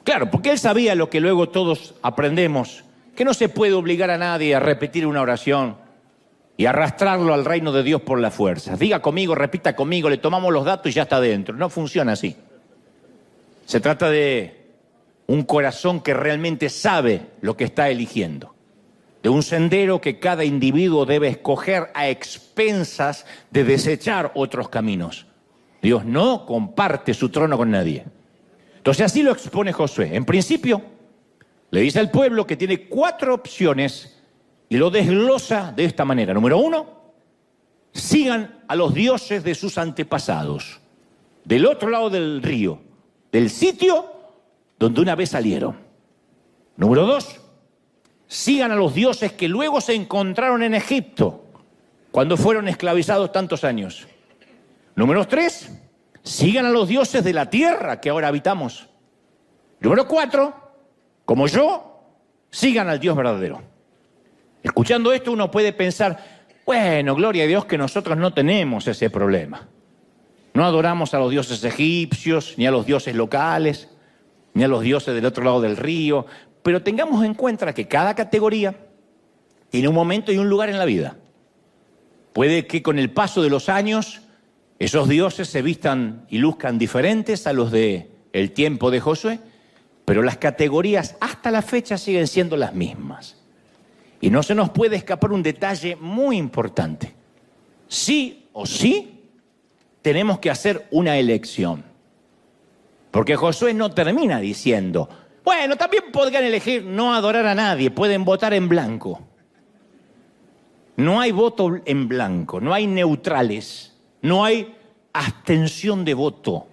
Speaker 1: Claro, porque él sabía lo que luego todos aprendemos, que no se puede obligar a nadie a repetir una oración y arrastrarlo al reino de Dios por la fuerza. Diga conmigo, repita conmigo, le tomamos los datos y ya está dentro. No funciona así. Se trata de un corazón que realmente sabe lo que está eligiendo, de un sendero que cada individuo debe escoger a expensas de desechar otros caminos. Dios no comparte su trono con nadie. Entonces así lo expone Josué. En principio, le dice al pueblo que tiene 4 opciones y lo desglosa de esta manera. Número 1, sigan a los dioses de sus antepasados, del otro lado del río, del sitio donde una vez salieron. Número 2, sigan a los dioses que luego se encontraron en Egipto, cuando fueron esclavizados tantos años. Número 3, sigan a los dioses de la tierra que ahora habitamos. Número 4, como yo, sigan al Dios verdadero. Escuchando esto uno puede pensar: bueno, gloria a Dios que nosotros no tenemos ese problema. No adoramos a los dioses egipcios, ni a los dioses locales, ni a los dioses del otro lado del río. Pero tengamos en cuenta que cada categoría tiene un momento y un lugar en la vida. Puede que con el paso de los años esos dioses se vistan y luzcan diferentes a los del tiempo de Josué, pero las categorías hasta la fecha siguen siendo las mismas. Y no se nos puede escapar un detalle muy importante. Sí o sí tenemos que hacer una elección. Porque Josué no termina diciendo: bueno, también podrían elegir no adorar a nadie, pueden votar en blanco. No hay voto en blanco, no hay neutrales, no hay abstención de voto.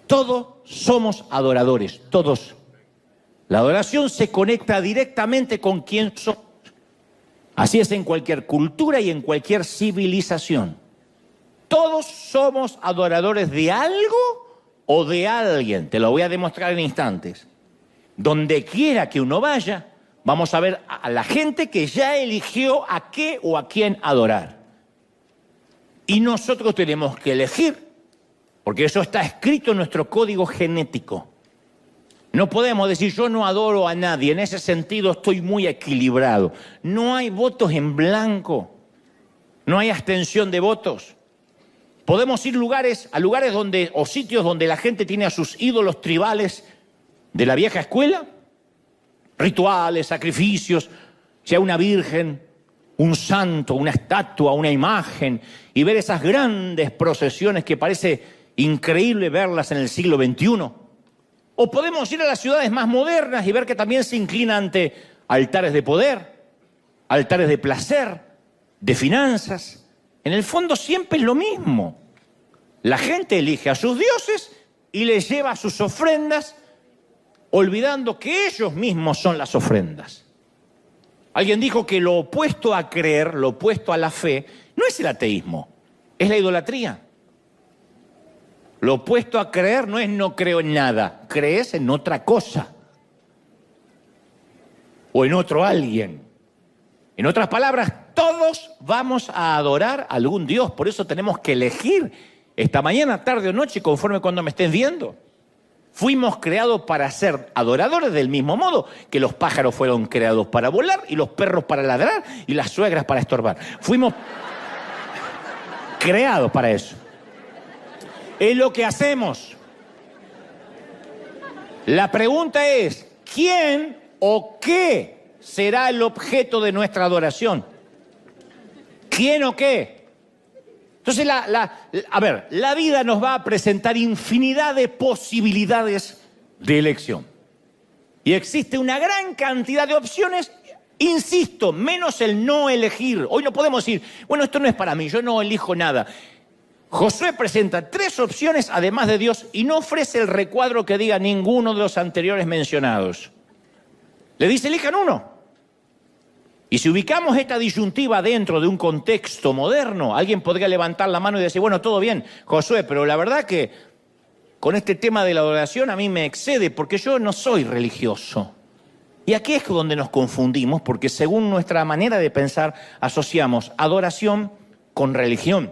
Speaker 1: Todos somos adoradores, todos. La adoración se conecta directamente con quién somos. Así es en cualquier cultura y en cualquier civilización. Todos somos adoradores de algo o de alguien. Te lo voy a demostrar en instantes. Donde quiera que uno vaya, vamos a ver a la gente que ya eligió a qué o a quién adorar. Y nosotros tenemos que elegir, porque eso está escrito en nuestro código genético. No podemos decir: yo no adoro a nadie, en ese sentido estoy muy equilibrado. No hay votos en blanco, no hay abstención de votos. Podemos ir a lugares donde, o sitios donde la gente tiene a sus ídolos tribales de la vieja escuela, rituales, sacrificios, sea una virgen, un santo, una estatua, una imagen, y ver esas grandes procesiones que parece increíble verlas en el siglo XXI. O podemos ir a las ciudades más modernas y ver que también se inclina ante altares de poder, altares de placer, de finanzas. En el fondo siempre es lo mismo. La gente elige a sus dioses y les lleva sus ofrendas, olvidando que ellos mismos son las ofrendas. Alguien dijo que lo opuesto a creer, lo opuesto a la fe, no es el ateísmo, es la idolatría. Lo opuesto a creer no es no creo en nada, crees en otra cosa o en otro alguien. En otras palabras, todos vamos a adorar a algún Dios, por eso tenemos que elegir esta mañana, tarde o noche, conforme cuando me estés viendo. Fuimos creados para ser adoradores del mismo modo que los pájaros fueron creados para volar y los perros para ladrar y las suegras para estorbar. Fuimos creados para eso. Es lo que hacemos. La pregunta es, ¿quién o qué será el objeto de nuestra adoración? ¿Quién o qué? Entonces, la vida nos va a presentar infinidad de posibilidades de elección. Y existe una gran cantidad de opciones, insisto, menos el no elegir. Hoy no podemos decir, bueno, esto no es para mí, yo no elijo nada. Josué presenta 3 opciones además de Dios y no ofrece el recuadro que diga ninguno de los anteriores mencionados. Le dice, elijan uno. Y si ubicamos esta disyuntiva dentro de un contexto moderno, alguien podría levantar la mano y decir, bueno, todo bien, Josué, pero la verdad que con este tema de la adoración a mí me excede porque yo no soy religioso. Y aquí es donde nos confundimos porque según nuestra manera de pensar asociamos adoración con religión.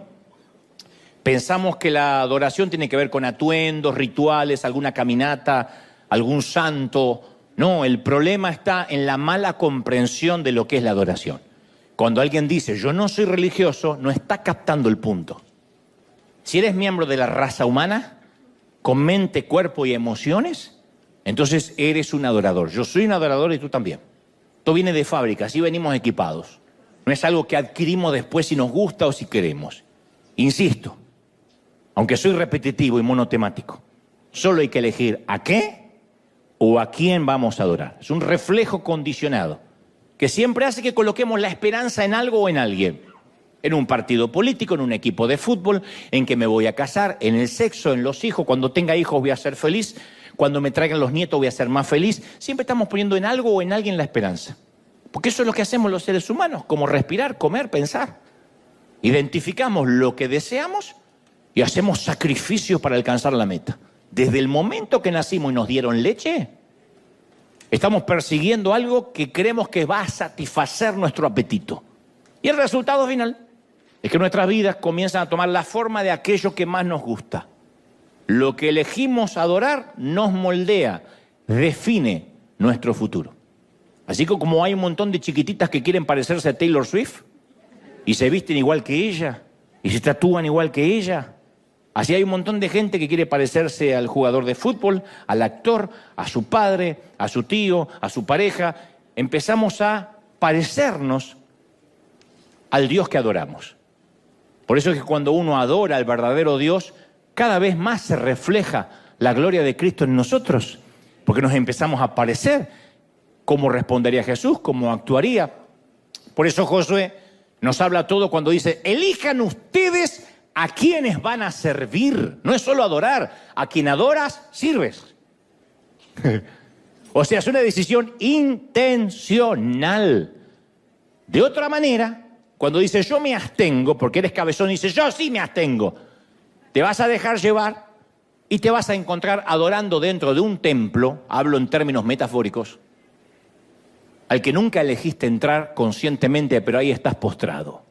Speaker 1: Pensamos que la adoración tiene que ver con atuendos, rituales, alguna caminata, algún santo. No, el problema está en la mala comprensión de lo que es la adoración. Cuando alguien dice, yo no soy religioso, no está captando el punto. Si eres miembro de la raza humana, con mente, cuerpo y emociones, entonces eres un adorador. Yo soy un adorador y tú también. Esto viene de fábrica, así venimos equipados. No es algo que adquirimos después si nos gusta o si queremos. Insisto, aunque soy repetitivo y monotemático, solo hay que elegir a qué o a quién vamos a adorar. Es un reflejo condicionado que siempre hace que coloquemos la esperanza en algo o en alguien. En un partido político, en un equipo de fútbol, en que me voy a casar, en el sexo, en los hijos. Cuando tenga hijos voy a ser feliz. Cuando me traigan los nietos voy a ser más feliz. Siempre estamos poniendo en algo o en alguien la esperanza. Porque eso es lo que hacemos los seres humanos, como respirar, comer, pensar. Identificamos lo que deseamos y hacemos sacrificios para alcanzar la meta. Desde el momento que nacimos y nos dieron leche, estamos persiguiendo algo que creemos que va a satisfacer nuestro apetito. Y el resultado final es que nuestras vidas comienzan a tomar la forma de aquello que más nos gusta. Lo que elegimos adorar nos moldea, define nuestro futuro. Así que como hay un montón de chiquititas que quieren parecerse a Taylor Swift y se visten igual que ella y se tatúan igual que ella, así hay un montón de gente que quiere parecerse al jugador de fútbol, al actor, a su padre, a su tío, a su pareja. Empezamos a parecernos al Dios que adoramos. Por eso es que cuando uno adora al verdadero Dios, cada vez más se refleja la gloria de Cristo en nosotros, porque nos empezamos a parecer cómo respondería Jesús, cómo actuaría. Por eso Josué nos habla todo cuando dice, elijan ustedes a quienes van a servir. No es solo adorar, a quien adoras, sirves. O sea, es una decisión intencional. De otra manera, cuando dice yo me abstengo, porque eres cabezón y dices yo sí me abstengo, te vas a dejar llevar y te vas a encontrar adorando dentro de un templo, hablo en términos metafóricos, al que nunca elegiste entrar conscientemente, pero ahí estás postrado,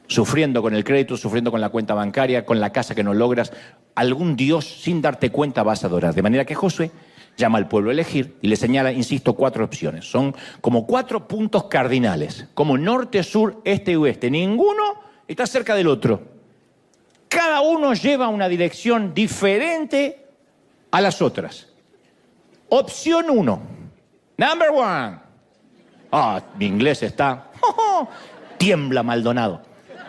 Speaker 1: sufriendo con el crédito, sufriendo con la cuenta bancaria, con la casa que no logras. Algún Dios sin darte cuenta vas a adorar. De manera que Josué llama al pueblo a elegir y le señala, insisto, 4 opciones. Son como 4 puntos cardinales, como norte, sur, este y oeste. Ninguno está cerca del otro. Cada uno lleva una dirección diferente a las otras. Opción 1. Number 1. Mi inglés está... tiembla Maldonado.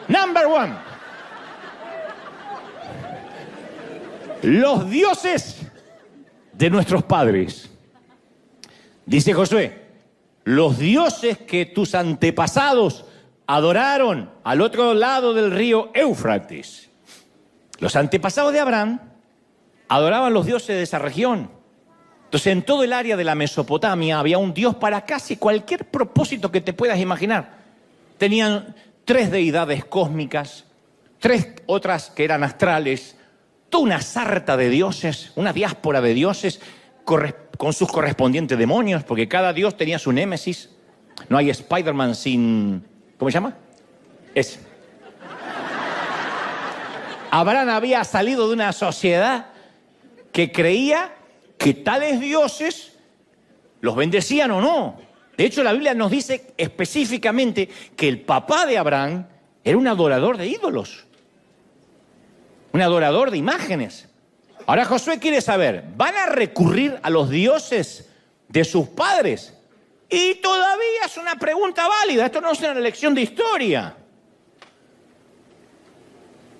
Speaker 1: Number 1. Los dioses de nuestros padres. Dice Josué, los dioses que tus antepasados adoraron al otro lado del río Éufrates. Los antepasados de Abraham adoraban los dioses de esa región. Entonces, en todo el área de la Mesopotamia había un dios para casi cualquier propósito que te puedas imaginar. Tenían 3 deidades cósmicas, 3 otras que eran astrales, toda una sarta de dioses, una diáspora de dioses con sus correspondientes demonios, porque cada dios tenía su némesis. No hay Spider-Man sin... ¿Cómo se llama? Ese. Abraham había salido de una sociedad que creía que tales dioses los bendecían o no. De hecho, la Biblia nos dice específicamente que el papá de Abraham era un adorador de ídolos, un adorador de imágenes. Ahora Josué quiere saber, ¿van a recurrir a los dioses de sus padres? Y todavía es una pregunta válida, esto no es una lección de historia.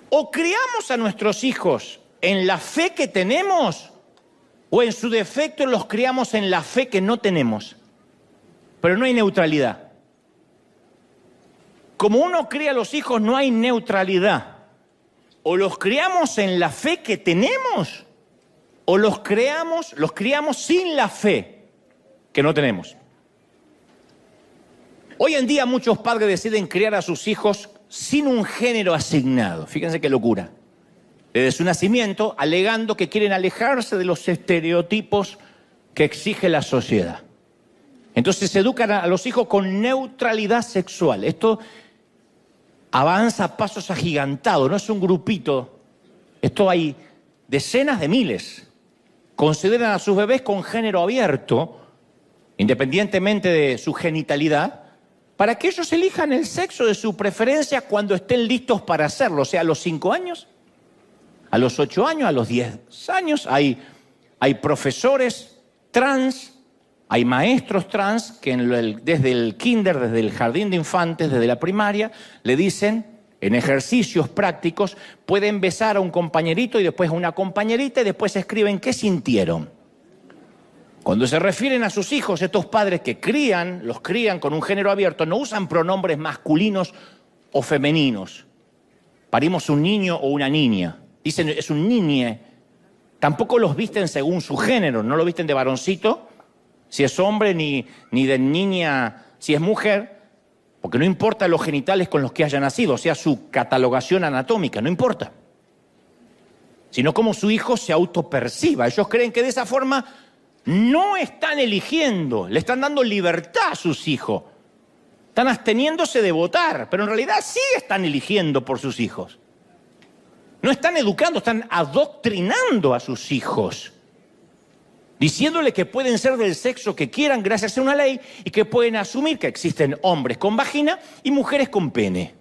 Speaker 1: O criamos a nuestros hijos en la fe que tenemos, o en su defecto los criamos en la fe que no tenemos. Pero no hay neutralidad. Como uno cría a los hijos, no hay neutralidad. O los criamos en la fe que tenemos, o los criamos sin la fe que no tenemos. Hoy en día muchos padres deciden criar a sus hijos sin un género asignado. Fíjense qué locura. Desde su nacimiento, alegando que quieren alejarse de los estereotipos que exige la sociedad. Entonces se educan a los hijos con neutralidad sexual. Esto avanza a pasos agigantados, no es un grupito. Esto hay decenas de miles. Consideran a sus bebés con género abierto, independientemente de su genitalidad, para que ellos elijan el sexo de su preferencia cuando estén listos para hacerlo. O sea, a los 5 años, a los 8 años, a los 10 años. Hay profesores trans, hay maestros trans que desde el kinder, desde el jardín de infantes, desde la primaria, le dicen, en ejercicios prácticos, pueden besar a un compañerito y después a una compañerita y después escriben qué sintieron. Cuando se refieren a sus hijos, estos padres que los crían con un género abierto, no usan pronombres masculinos o femeninos. Parimos un niño o una niña. Dicen, es un niñe. Tampoco los visten según su género. No lo visten de varoncito, si es hombre, ni de niña, si es mujer. Porque no importa los genitales con los que haya nacido, o sea, su catalogación anatómica, no importa. Sino cómo su hijo se autoperciba. Ellos creen que de esa forma no están eligiendo, le están dando libertad a sus hijos. Están absteniéndose de votar, pero en realidad sí están eligiendo por sus hijos. No están educando, están adoctrinando a sus hijos, diciéndole que pueden ser del sexo que quieran gracias a una ley y que pueden asumir que existen hombres con vagina y mujeres con pene.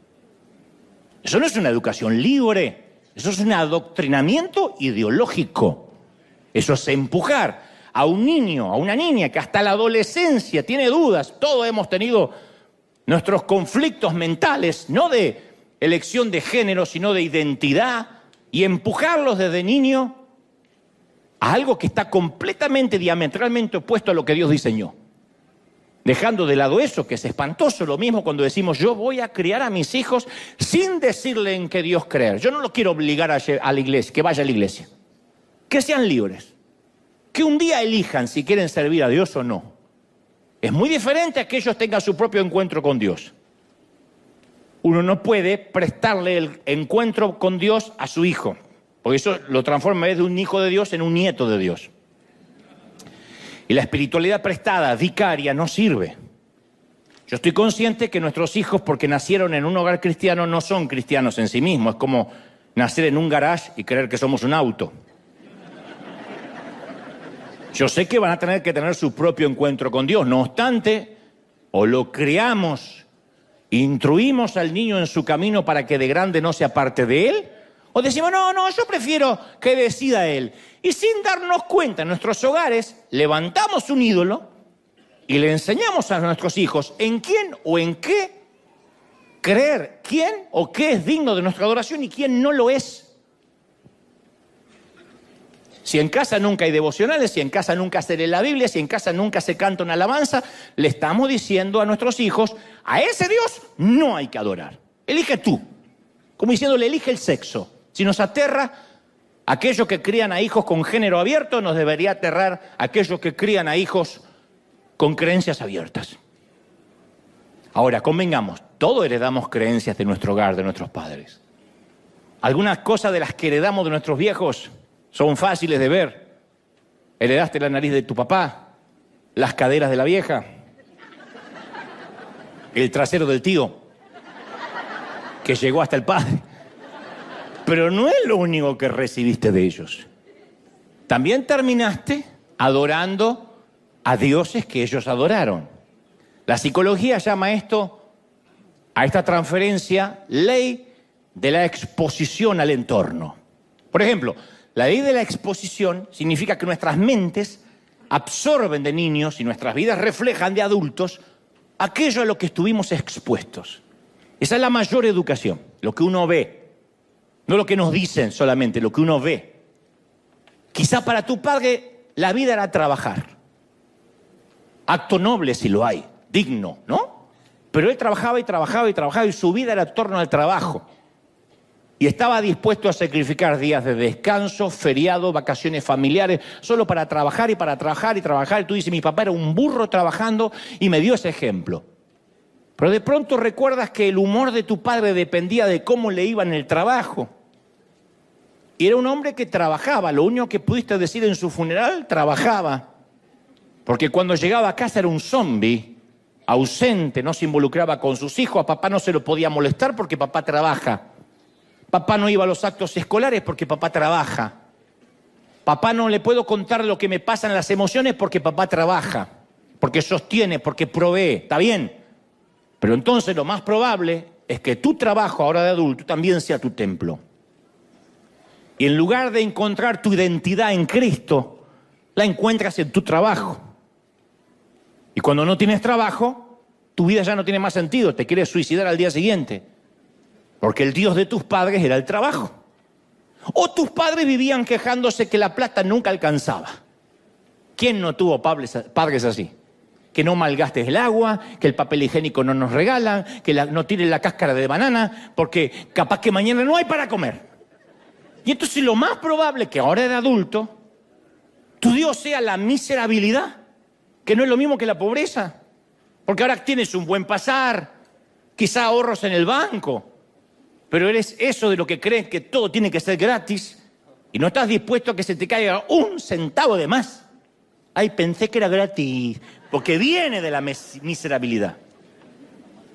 Speaker 1: Eso no es una educación libre, eso es un adoctrinamiento ideológico. Eso es empujar a un niño, a una niña que hasta la adolescencia tiene dudas. Todos hemos tenido nuestros conflictos mentales, no de elección de género, sino de identidad, y empujarlos desde niño a algo que está completamente, diametralmente opuesto a lo que Dios diseñó. Dejando de lado eso, que es espantoso, lo mismo cuando decimos, yo voy a criar a mis hijos sin decirle en qué Dios creer. Yo no los quiero obligar a la iglesia, que vaya a la iglesia. Que sean libres. Que un día elijan si quieren servir a Dios o no. Es muy diferente a que ellos tengan su propio encuentro con Dios. Uno no puede prestarle el encuentro con Dios a su hijo, porque eso lo transforma de un hijo de Dios en un nieto de Dios. Y la espiritualidad prestada, vicaria, no sirve. Yo estoy consciente que nuestros hijos, porque nacieron en un hogar cristiano, no son cristianos en sí mismos. Es como nacer en un garage y creer que somos un auto. Yo sé que van a tener que tener su propio encuentro con Dios. No obstante, o lo criamos, instruimos al niño en su camino para que de grande no se aparte de él, o decimos, no, yo prefiero que decida él. Y sin darnos cuenta en nuestros hogares, levantamos un ídolo y le enseñamos a nuestros hijos en quién o en qué creer, quién o qué es digno de nuestra adoración y quién no lo es. Si en casa nunca hay devocionales, si en casa nunca se lee la Biblia, si en casa nunca se canta una alabanza, le estamos diciendo a nuestros hijos, a ese Dios no hay que adorar. Elige tú. Como diciéndole, elige el sexo. Si nos aterra aquellos que crían a hijos con género abierto, nos debería aterrar aquellos que crían a hijos con creencias abiertas. Ahora, convengamos, todos heredamos creencias de nuestro hogar, de nuestros padres. Algunas cosas de las que heredamos de nuestros viejos son fáciles de ver. Heredaste la nariz de tu papá, las caderas de la vieja, el trasero del tío, que llegó hasta el padre. Pero no es lo único que recibiste de ellos. También terminaste adorando a dioses que ellos adoraron. La psicología llama a esta transferencia, ley de la exposición al entorno. Por ejemplo, la ley de la exposición significa que nuestras mentes absorben de niños y nuestras vidas reflejan de adultos aquello a lo que estuvimos expuestos. Esa es la mayor educación, lo que uno ve. No lo que nos dicen solamente, lo que uno ve. Quizá para tu padre la vida era trabajar. Acto noble si lo hay, digno, ¿no? Pero él trabajaba y trabajaba y trabajaba y su vida era en torno al trabajo. Y estaba dispuesto a sacrificar días de descanso, feriados, vacaciones familiares, solo para trabajar y para trabajar y trabajar. Y tú dices, mi papá era un burro trabajando y me dio ese ejemplo. Pero de pronto recuerdas que el humor de tu padre dependía de cómo le iba en el trabajo. Y era un hombre que trabajaba, lo único que pudiste decir en su funeral, trabajaba. Porque cuando llegaba a casa era un zombi, ausente, no se involucraba con sus hijos, a papá no se lo podía molestar porque papá trabaja. Papá no iba a los actos escolares porque papá trabaja. Papá no le puedo contar lo que me pasa en las emociones porque papá trabaja, porque sostiene, porque provee, ¿está bien? Pero entonces lo más probable es que tu trabajo ahora de adulto también sea tu templo. Y en lugar de encontrar tu identidad en Cristo, la encuentras en tu trabajo. Y cuando no tienes trabajo, tu vida ya no tiene más sentido, te quieres suicidar al día siguiente. Porque el Dios de tus padres era el trabajo. O tus padres vivían quejándose que la plata nunca alcanzaba. ¿Quién no tuvo padres así? Que no malgastes el agua, que el papel higiénico no nos regalan, que no tires la cáscara de banana, porque capaz que mañana no hay para comer. Y entonces lo más probable es que ahora de adulto, tu Dios sea la miserabilidad, que no es lo mismo que la pobreza. Porque ahora tienes un buen pasar, quizá ahorros en el banco, pero eres eso de lo que crees que todo tiene que ser gratis y no estás dispuesto a que se te caiga un centavo de más. Ay, pensé que era gratis, porque viene de la miserabilidad.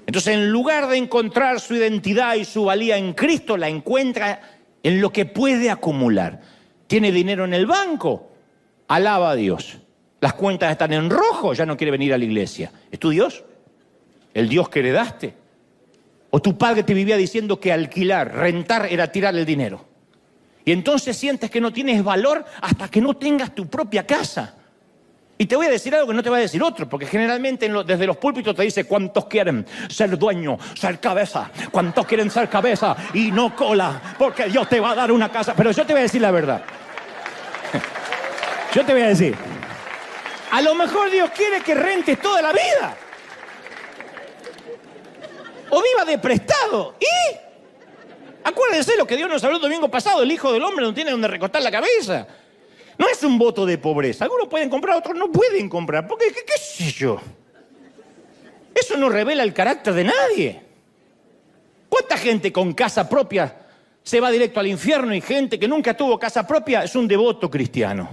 Speaker 1: Entonces, en lugar de encontrar su identidad y su valía en Cristo, la encuentra en lo que puede acumular. ¿Tiene dinero en el banco? Alaba a Dios. Las cuentas están en rojo, ya no quiere venir a la iglesia. ¿Es tu Dios? ¿El Dios que heredaste? ¿O tu padre te vivía diciendo que alquilar, rentar era tirar el dinero? Y entonces sientes que no tienes valor hasta que no tengas tu propia casa. Y te voy a decir algo que no te va a decir otro, porque generalmente desde los púlpitos te dice cuántos quieren ser dueño, ser cabeza, cuántos quieren ser cabeza y no cola, porque Dios te va a dar una casa. Pero yo te voy a decir la verdad. Yo te voy a decir, a lo mejor Dios quiere que rentes toda la vida. O viva de prestado. ¿Y? Acuérdense lo que Dios nos habló el domingo pasado, el Hijo del Hombre no tiene donde recostar la cabeza. No es un voto de pobreza. Algunos pueden comprar, otros no pueden comprar. Porque, ¿qué sé yo? Eso no revela el carácter de nadie. ¿Cuánta gente con casa propia se va directo al infierno y gente que nunca tuvo casa propia es un devoto cristiano?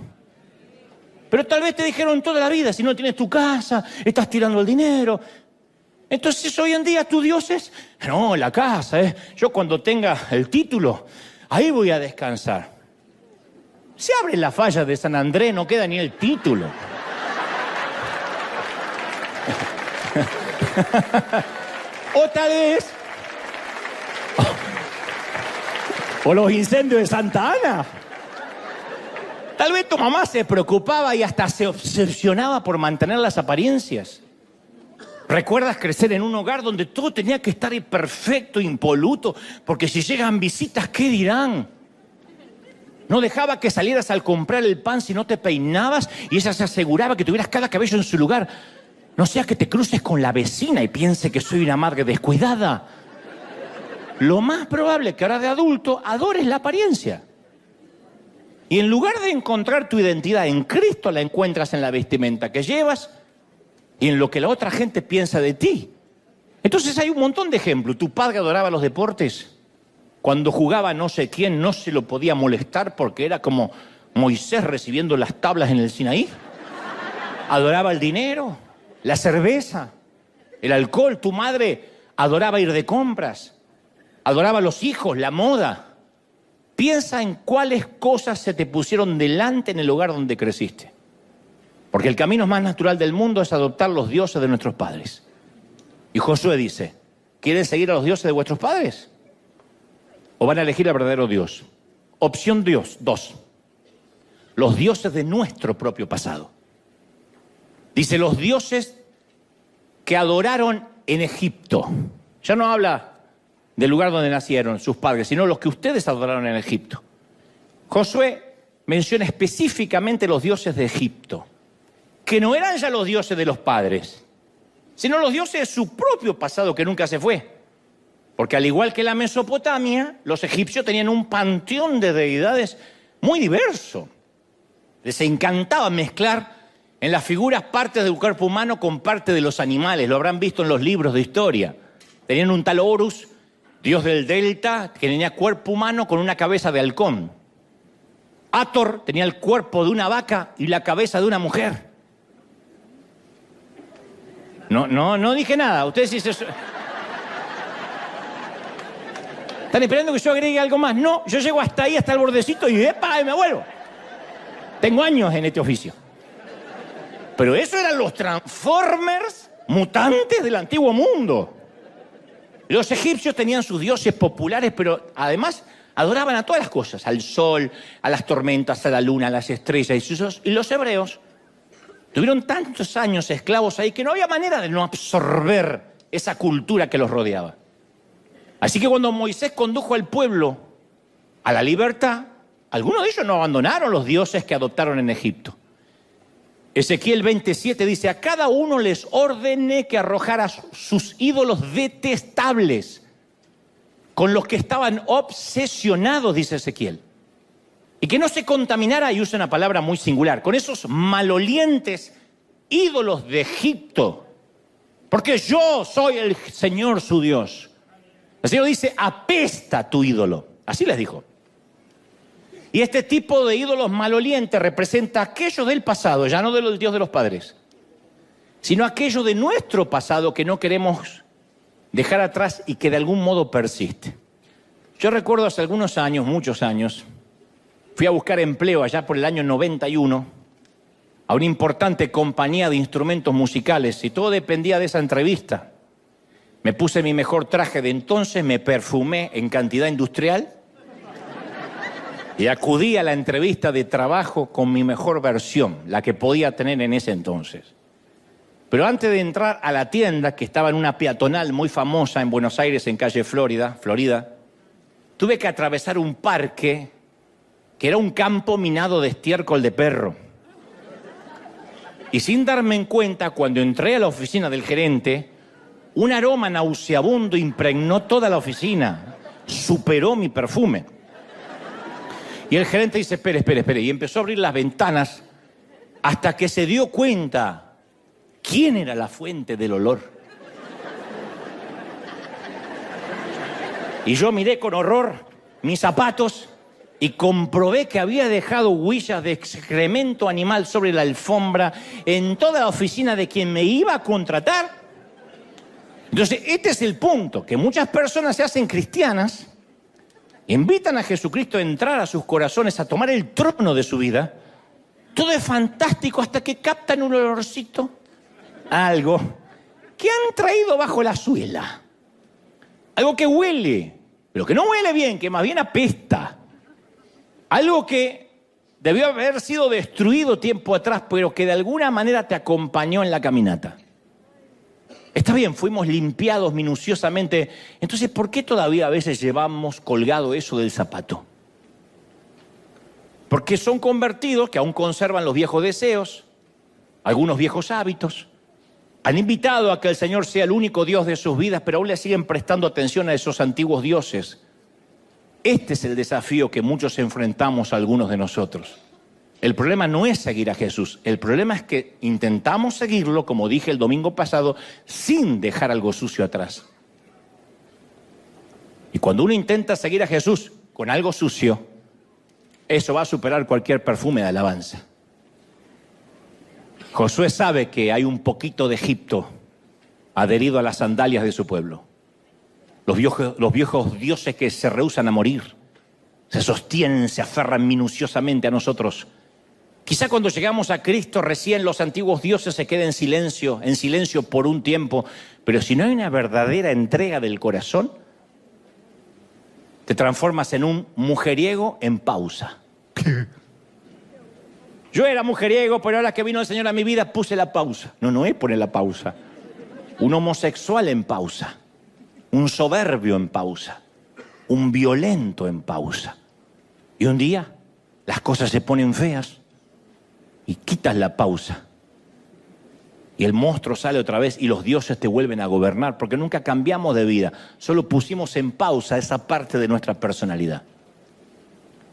Speaker 1: Pero tal vez te dijeron toda la vida, si no tienes tu casa, estás tirando el dinero. Entonces hoy en día tu Dios es, no, la casa, yo cuando tenga el título, ahí voy a descansar. Se abre la falla de San Andrés, no queda ni el título. O tal vez, o los incendios de Santa Ana. Tal vez tu mamá se preocupaba y hasta se obsesionaba por mantener las apariencias. ¿Recuerdas crecer en un hogar donde todo tenía que estar perfecto, impoluto? Porque si llegan visitas, ¿qué dirán? No dejaba que salieras al comprar el pan si no te peinabas y ella se aseguraba que tuvieras cada cabello en su lugar. No sea que te cruces con la vecina y piense que soy una madre descuidada. Lo más probable es que ahora de adulto adores la apariencia. Y en lugar de encontrar tu identidad en Cristo, la encuentras en la vestimenta que llevas y en lo que la otra gente piensa de ti. Entonces hay un montón de ejemplos. Tu padre adoraba los deportes. Cuando jugaba no sé quién, no se lo podía molestar porque era como Moisés recibiendo las tablas en el Sinaí. Adoraba el dinero, la cerveza, el alcohol. Tu madre adoraba ir de compras, adoraba a los hijos, la moda. Piensa en cuáles cosas se te pusieron delante en el lugar donde creciste. Porque el camino más natural del mundo es adoptar los dioses de nuestros padres. Y Josué dice, ¿quieren seguir a los dioses de vuestros padres? ¿O van a elegir al verdadero Dios? Opción 2. Los dioses de nuestro propio pasado. Dice, los dioses que adoraron en Egipto. Ya no habla del lugar donde nacieron sus padres, sino los que ustedes adoraron en Egipto. Josué menciona específicamente los dioses de Egipto, que no eran ya los dioses de los padres, sino los dioses de su propio pasado que nunca se fue. Porque al igual que la Mesopotamia, los egipcios tenían un panteón de deidades muy diverso. Les encantaba mezclar en las figuras partes del cuerpo humano con parte de los animales. Lo habrán visto en los libros de historia. Tenían un tal Horus, dios del delta, que tenía cuerpo humano con una cabeza de halcón. Hathor tenía el cuerpo de una vaca y la cabeza de una mujer. No dije nada. Ustedes dicen... ¿Están esperando que yo agregue algo más? No, yo llego hasta ahí, hasta el bordecito y ¡epa! Y me vuelvo. Tengo años en este oficio. Pero eso eran los Transformers mutantes del antiguo mundo. Los egipcios tenían sus dioses populares, pero además adoraban a todas las cosas. Al sol, a las tormentas, a la luna, a las estrellas. Y los hebreos tuvieron tantos años esclavos ahí que no había manera de no absorber esa cultura que los rodeaba. Así que cuando Moisés condujo al pueblo a la libertad, algunos de ellos no abandonaron los dioses que adoptaron en Egipto. Ezequiel 27 dice, a cada uno les ordené que arrojara sus ídolos detestables, con los que estaban obsesionados, dice Ezequiel. Y que no se contaminara, y usa una palabra muy singular, con esos malolientes ídolos de Egipto. Porque yo soy el Señor su Dios. El Señor dice, apesta tu ídolo. Así les dijo. Y este tipo de ídolos malolientes representa aquello del pasado, ya no del Dios de los padres, sino aquello de nuestro pasado que no queremos dejar atrás y que de algún modo persiste. Yo recuerdo hace algunos años, muchos años, fui a buscar empleo allá por el año 91 a una importante compañía de instrumentos musicales y todo dependía de esa entrevista. Me puse mi mejor traje de entonces, me perfumé en cantidad industrial y acudí a la entrevista de trabajo con mi mejor versión, la que podía tener en ese entonces. Pero antes de entrar a la tienda, que estaba en una peatonal muy famosa en Buenos Aires, en calle Florida, tuve que atravesar un parque que era un campo minado de estiércol de perro. Y sin darme cuenta, cuando entré a la oficina del gerente, un aroma nauseabundo impregnó toda la oficina, superó mi perfume. Y el gerente dice, espere, y empezó a abrir las ventanas hasta que se dio cuenta quién era la fuente del olor. Y yo miré con horror mis zapatos y comprobé que había dejado huellas de excremento animal sobre la alfombra en toda la oficina de quien me iba a contratar. Entonces, este es el punto, que muchas personas se hacen cristianas, invitan a Jesucristo a entrar a sus corazones, a tomar el trono de su vida. Todo es fantástico hasta que captan un olorcito, algo que han traído bajo la suela. Algo que huele, pero que no huele bien, que más bien apesta. Algo que debió haber sido destruido tiempo atrás, pero que de alguna manera te acompañó en la caminata. Está bien, fuimos limpiados minuciosamente. Entonces, ¿por qué todavía a veces llevamos colgado eso del zapato? Porque son convertidos que aún conservan los viejos deseos, algunos viejos hábitos. Han invitado a que el Señor sea el único Dios de sus vidas, pero aún le siguen prestando atención a esos antiguos dioses. Este es el desafío que muchos enfrentamos a algunos de nosotros. El problema no es seguir a Jesús, el problema es que intentamos seguirlo, como dije el domingo pasado, sin dejar algo sucio atrás. Y cuando uno intenta seguir a Jesús con algo sucio, eso va a superar cualquier perfume de alabanza. Josué sabe que hay un poquito de Egipto adherido a las sandalias de su pueblo. Los viejos dioses que se rehúsan a morir, se sostienen, se aferran minuciosamente a nosotros. Quizá cuando llegamos a Cristo recién los antiguos dioses se queden en silencio por un tiempo, pero si no hay una verdadera entrega del corazón, te transformas en un mujeriego en pausa. Yo era mujeriego, pero ahora que vino el Señor a mi vida puse la pausa. No es poner la pausa. Un homosexual en pausa, un soberbio en pausa, un violento en pausa. Y un día las cosas se ponen feas y quitas la pausa. Y el monstruo sale otra vez y los dioses te vuelven a gobernar, porque nunca cambiamos de vida, solo pusimos en pausa esa parte de nuestra personalidad.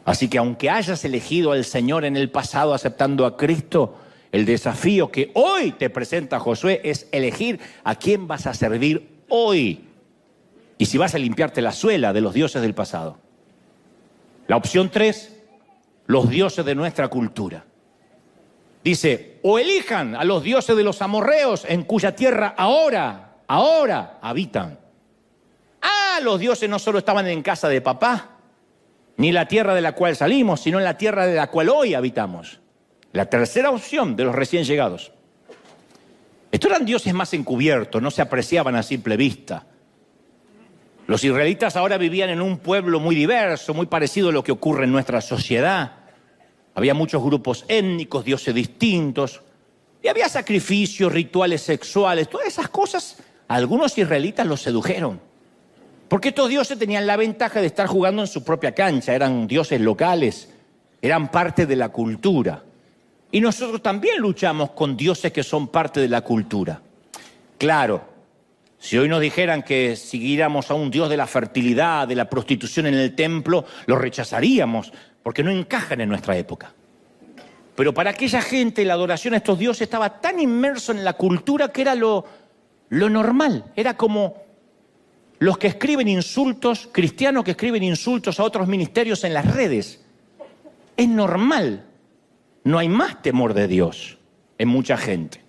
Speaker 1: Así que aunque hayas elegido al Señor en el pasado aceptando a Cristo, el desafío que hoy te presenta Josué es elegir a quién vas a servir hoy. Y si vas a limpiarte la suela de los dioses del pasado. La opción 3, los dioses de nuestra cultura. Dice, o elijan a los dioses de los amorreos en cuya tierra ahora habitan. Los dioses no solo estaban en casa de papá, ni la tierra de la cual salimos, sino en la tierra de la cual hoy habitamos. La tercera opción de los recién llegados. Estos eran dioses más encubiertos, no se apreciaban a simple vista. Los israelitas ahora vivían en un pueblo muy diverso, muy parecido a lo que ocurre en nuestra sociedad. Había muchos grupos étnicos, dioses distintos, y había sacrificios, rituales sexuales, todas esas cosas. A algunos israelitas los sedujeron. Porque estos dioses tenían la ventaja de estar jugando en su propia cancha, eran dioses locales, eran parte de la cultura. Y nosotros también luchamos con dioses que son parte de la cultura. Claro, si hoy nos dijeran que siguiéramos a un dios de la fertilidad, de la prostitución en el templo, lo rechazaríamos, porque no encajan en nuestra época. Pero para aquella gente la adoración a estos dioses estaba tan inmerso en la cultura que era lo normal, era como los que escriben insultos, cristianos que escriben insultos a otros ministerios en las redes. Es normal. No hay más temor de Dios en mucha gente.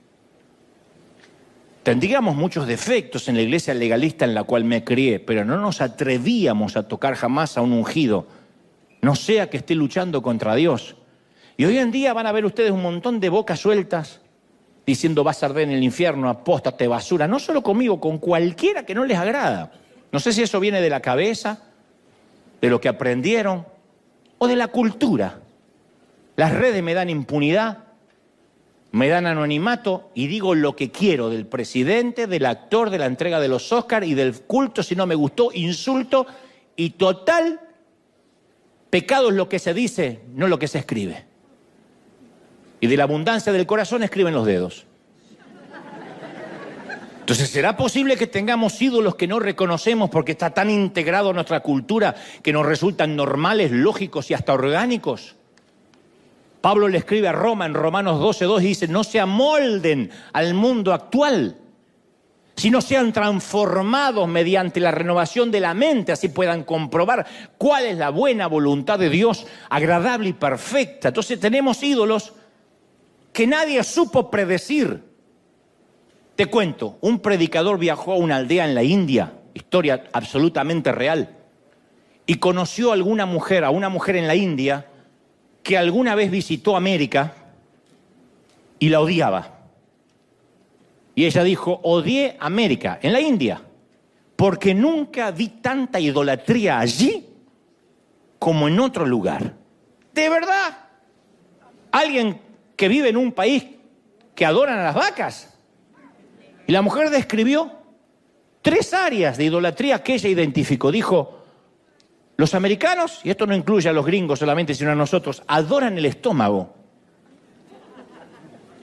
Speaker 1: Tendríamos muchos defectos en la iglesia legalista en la cual me crié, pero no nos atrevíamos a tocar jamás a un ungido, no sea que esté luchando contra Dios. Y hoy en día van a ver ustedes un montón de bocas sueltas diciendo vas a arder en el infierno, apóstate, basura, no solo conmigo, con cualquiera que no les agrada. No sé si eso viene de la cabeza, de lo que aprendieron o de la cultura. Las redes me dan impunidad, me dan anonimato y digo lo que quiero del presidente, del actor, de la entrega de los Oscars y del culto. Si no me gustó, insulto y total, pecado es lo que se dice, no lo que se escribe. Y de la abundancia del corazón escriben los dedos. Entonces, ¿será posible que tengamos ídolos que no reconocemos porque está tan integrado a nuestra cultura que nos resultan normales, lógicos y hasta orgánicos? Pablo le escribe a Roma en Romanos 12:2 y dice, no se amolden al mundo actual, sino sean transformados mediante la renovación de la mente, así puedan comprobar cuál es la buena voluntad de Dios, agradable y perfecta. Entonces tenemos ídolos que nadie supo predecir. Te cuento, un predicador viajó a una aldea en la India, historia absolutamente real, y conoció a una mujer en la India que alguna vez visitó América y la odiaba. Y ella dijo, odié América, en la India, porque nunca vi tanta idolatría allí como en otro lugar. ¿De verdad? ¿Alguien que vive en un país que adoran a las vacas? Y la mujer describió 3 áreas de idolatría que ella identificó. Dijo, Los americanos, y esto no incluye a los gringos solamente, sino a nosotros, adoran el estómago.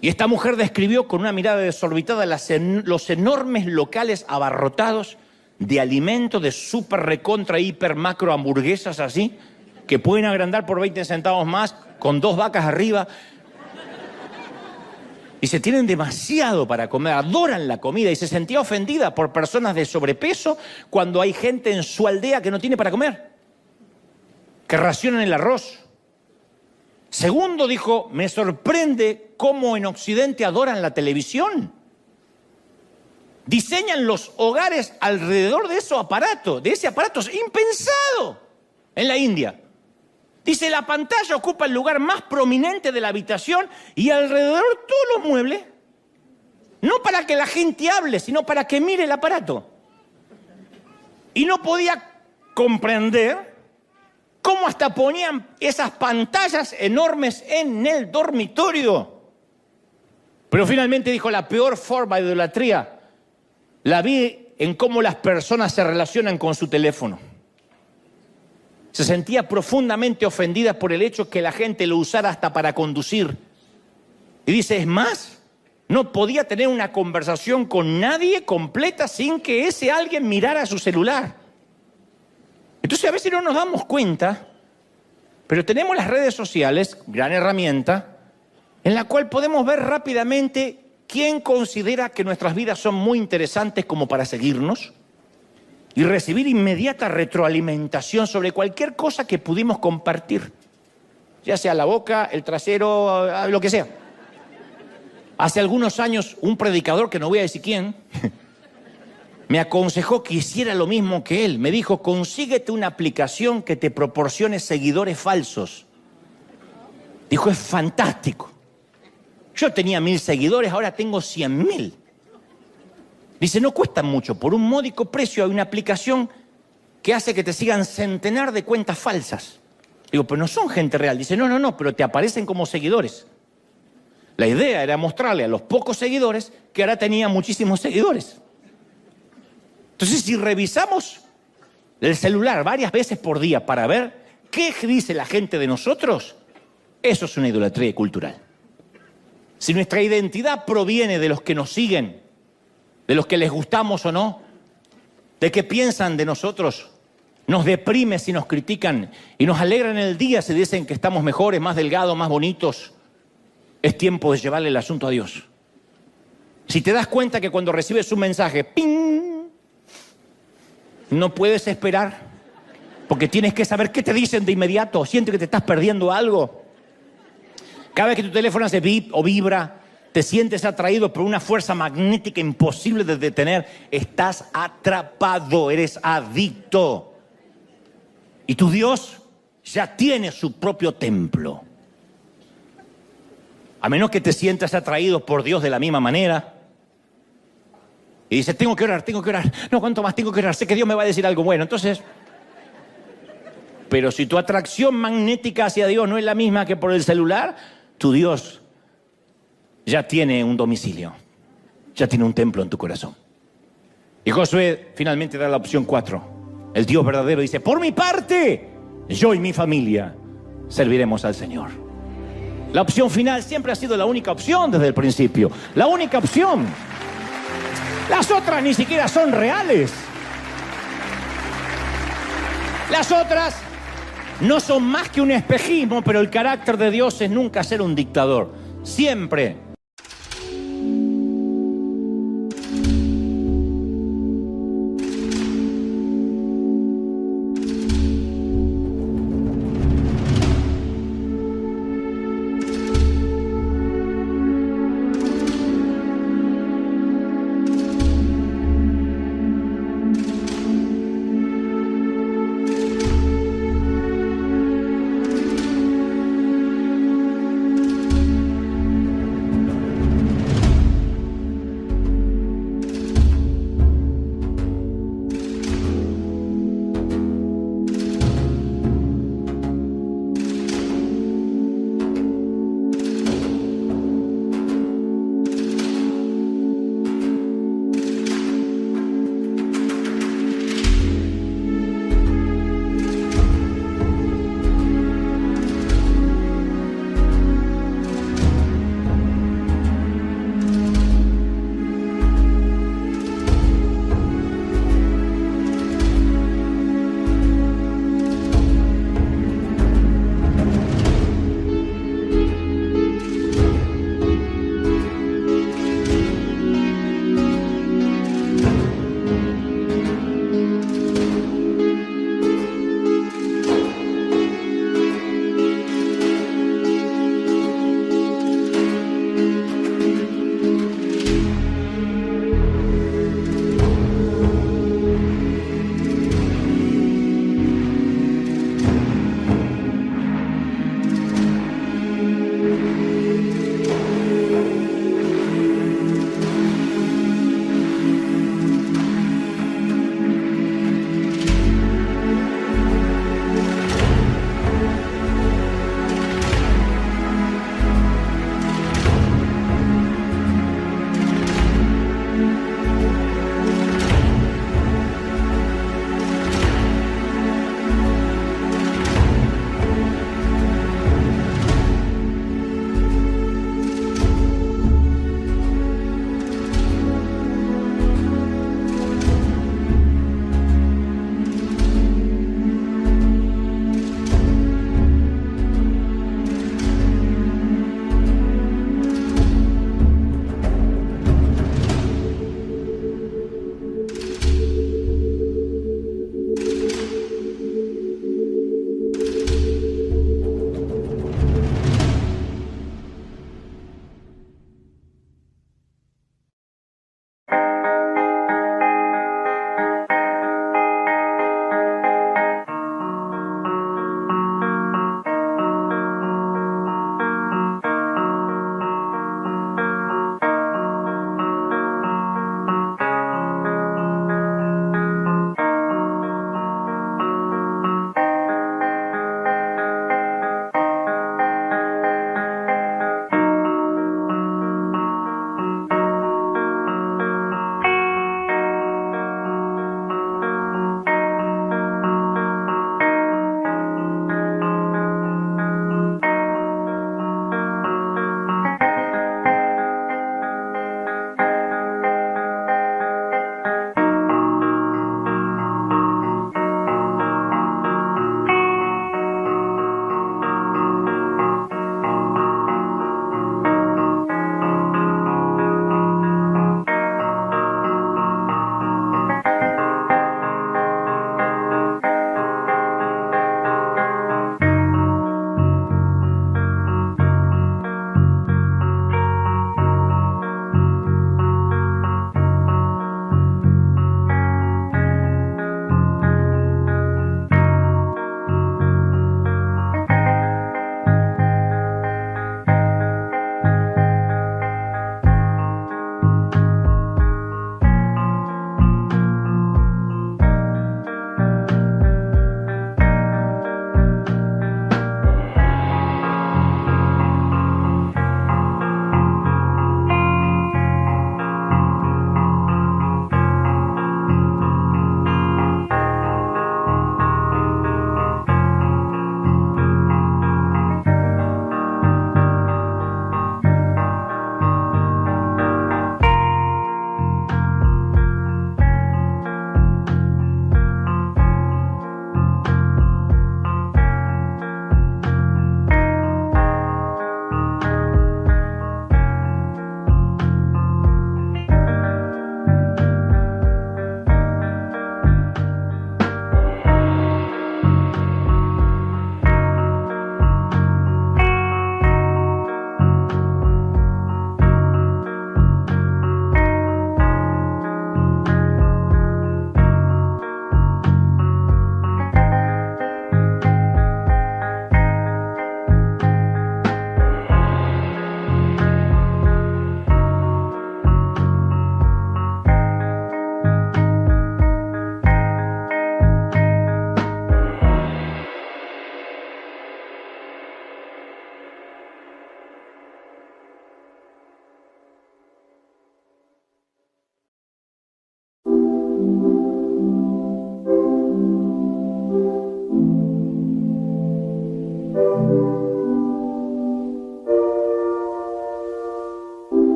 Speaker 1: Y esta mujer describió con una mirada desorbitada los enormes locales abarrotados de alimentos, de súper recontra, hiper, macro hamburguesas así, que pueden agrandar por 20 centavos más, con 2 vacas arriba. Y se tienen demasiado para comer, adoran la comida. Y se sentía ofendida por personas de sobrepeso cuando hay gente en su aldea que no tiene para comer, que racionan el arroz. Segundo, dijo, me sorprende cómo en Occidente adoran la televisión. Diseñan los hogares alrededor de ese aparato. Es impensado en la India. Dice, la pantalla ocupa el lugar más prominente de la habitación y alrededor todos los muebles. No para que la gente hable, sino para que mire el aparato. Y no podía comprender cómo hasta ponían esas pantallas enormes en el dormitorio. Pero finalmente dijo, la peor forma de idolatría la vi en cómo las personas se relacionan con su teléfono. Se sentía profundamente ofendida por el hecho que la gente lo usara hasta para conducir. Y dice, es más, no podía tener una conversación con nadie completa sin que ese alguien mirara su celular. Entonces a veces no nos damos cuenta, pero tenemos las redes sociales, gran herramienta, en la cual podemos ver rápidamente quién considera que nuestras vidas son muy interesantes como para seguirnos y recibir inmediata retroalimentación sobre cualquier cosa que pudimos compartir, ya sea la boca, el trasero, lo que sea. Hace algunos años, un predicador, que no voy a decir quién, me aconsejó que hiciera lo mismo que él. Me dijo, consíguete una aplicación que te proporcione seguidores falsos. Dijo, es fantástico. Yo tenía 1000 seguidores, ahora tengo 100.000. Dice, no cuesta mucho. Por un módico precio hay una aplicación que hace que te sigan centenar de cuentas falsas. Digo, pero no son gente real. Dice, no, pero te aparecen como seguidores. La idea era mostrarle a los pocos seguidores que ahora tenía muchísimos seguidores. Entonces, si revisamos el celular varias veces por día para ver qué dice la gente de nosotros, eso es una idolatría cultural. Si nuestra identidad proviene de los que nos siguen, de los que les gustamos o no, de qué piensan de nosotros, nos deprime si nos critican y nos alegra en el día si dicen que estamos mejores, más delgados, más bonitos, es tiempo de llevarle el asunto a Dios. Si te das cuenta que cuando recibes un mensaje, ¡ping!, no puedes esperar, porque tienes que saber qué te dicen de inmediato. Sientes que te estás perdiendo algo. Cada vez que tu teléfono hace bip o vibra, te sientes atraído por una fuerza magnética imposible de detener. Estás atrapado, eres adicto. Y tu Dios ya tiene su propio templo. A menos que te sientas atraído por Dios de la misma manera. Y dices, tengo que orar. No, ¿cuánto más tengo que orar? Sé que Dios me va a decir algo bueno. Entonces, pero si tu atracción magnética hacia Dios no es la misma que por el celular, tu Dios ya tiene un domicilio, ya tiene un templo en tu corazón. Y Josué finalmente da la opción 4. El Dios verdadero dice, por mi parte, yo y mi familia serviremos al Señor. La opción final siempre ha sido la única opción desde el principio. La única opción. Las otras ni siquiera son reales. Las otras no son más que un espejismo, pero el carácter de Dios es nunca ser un dictador. Siempre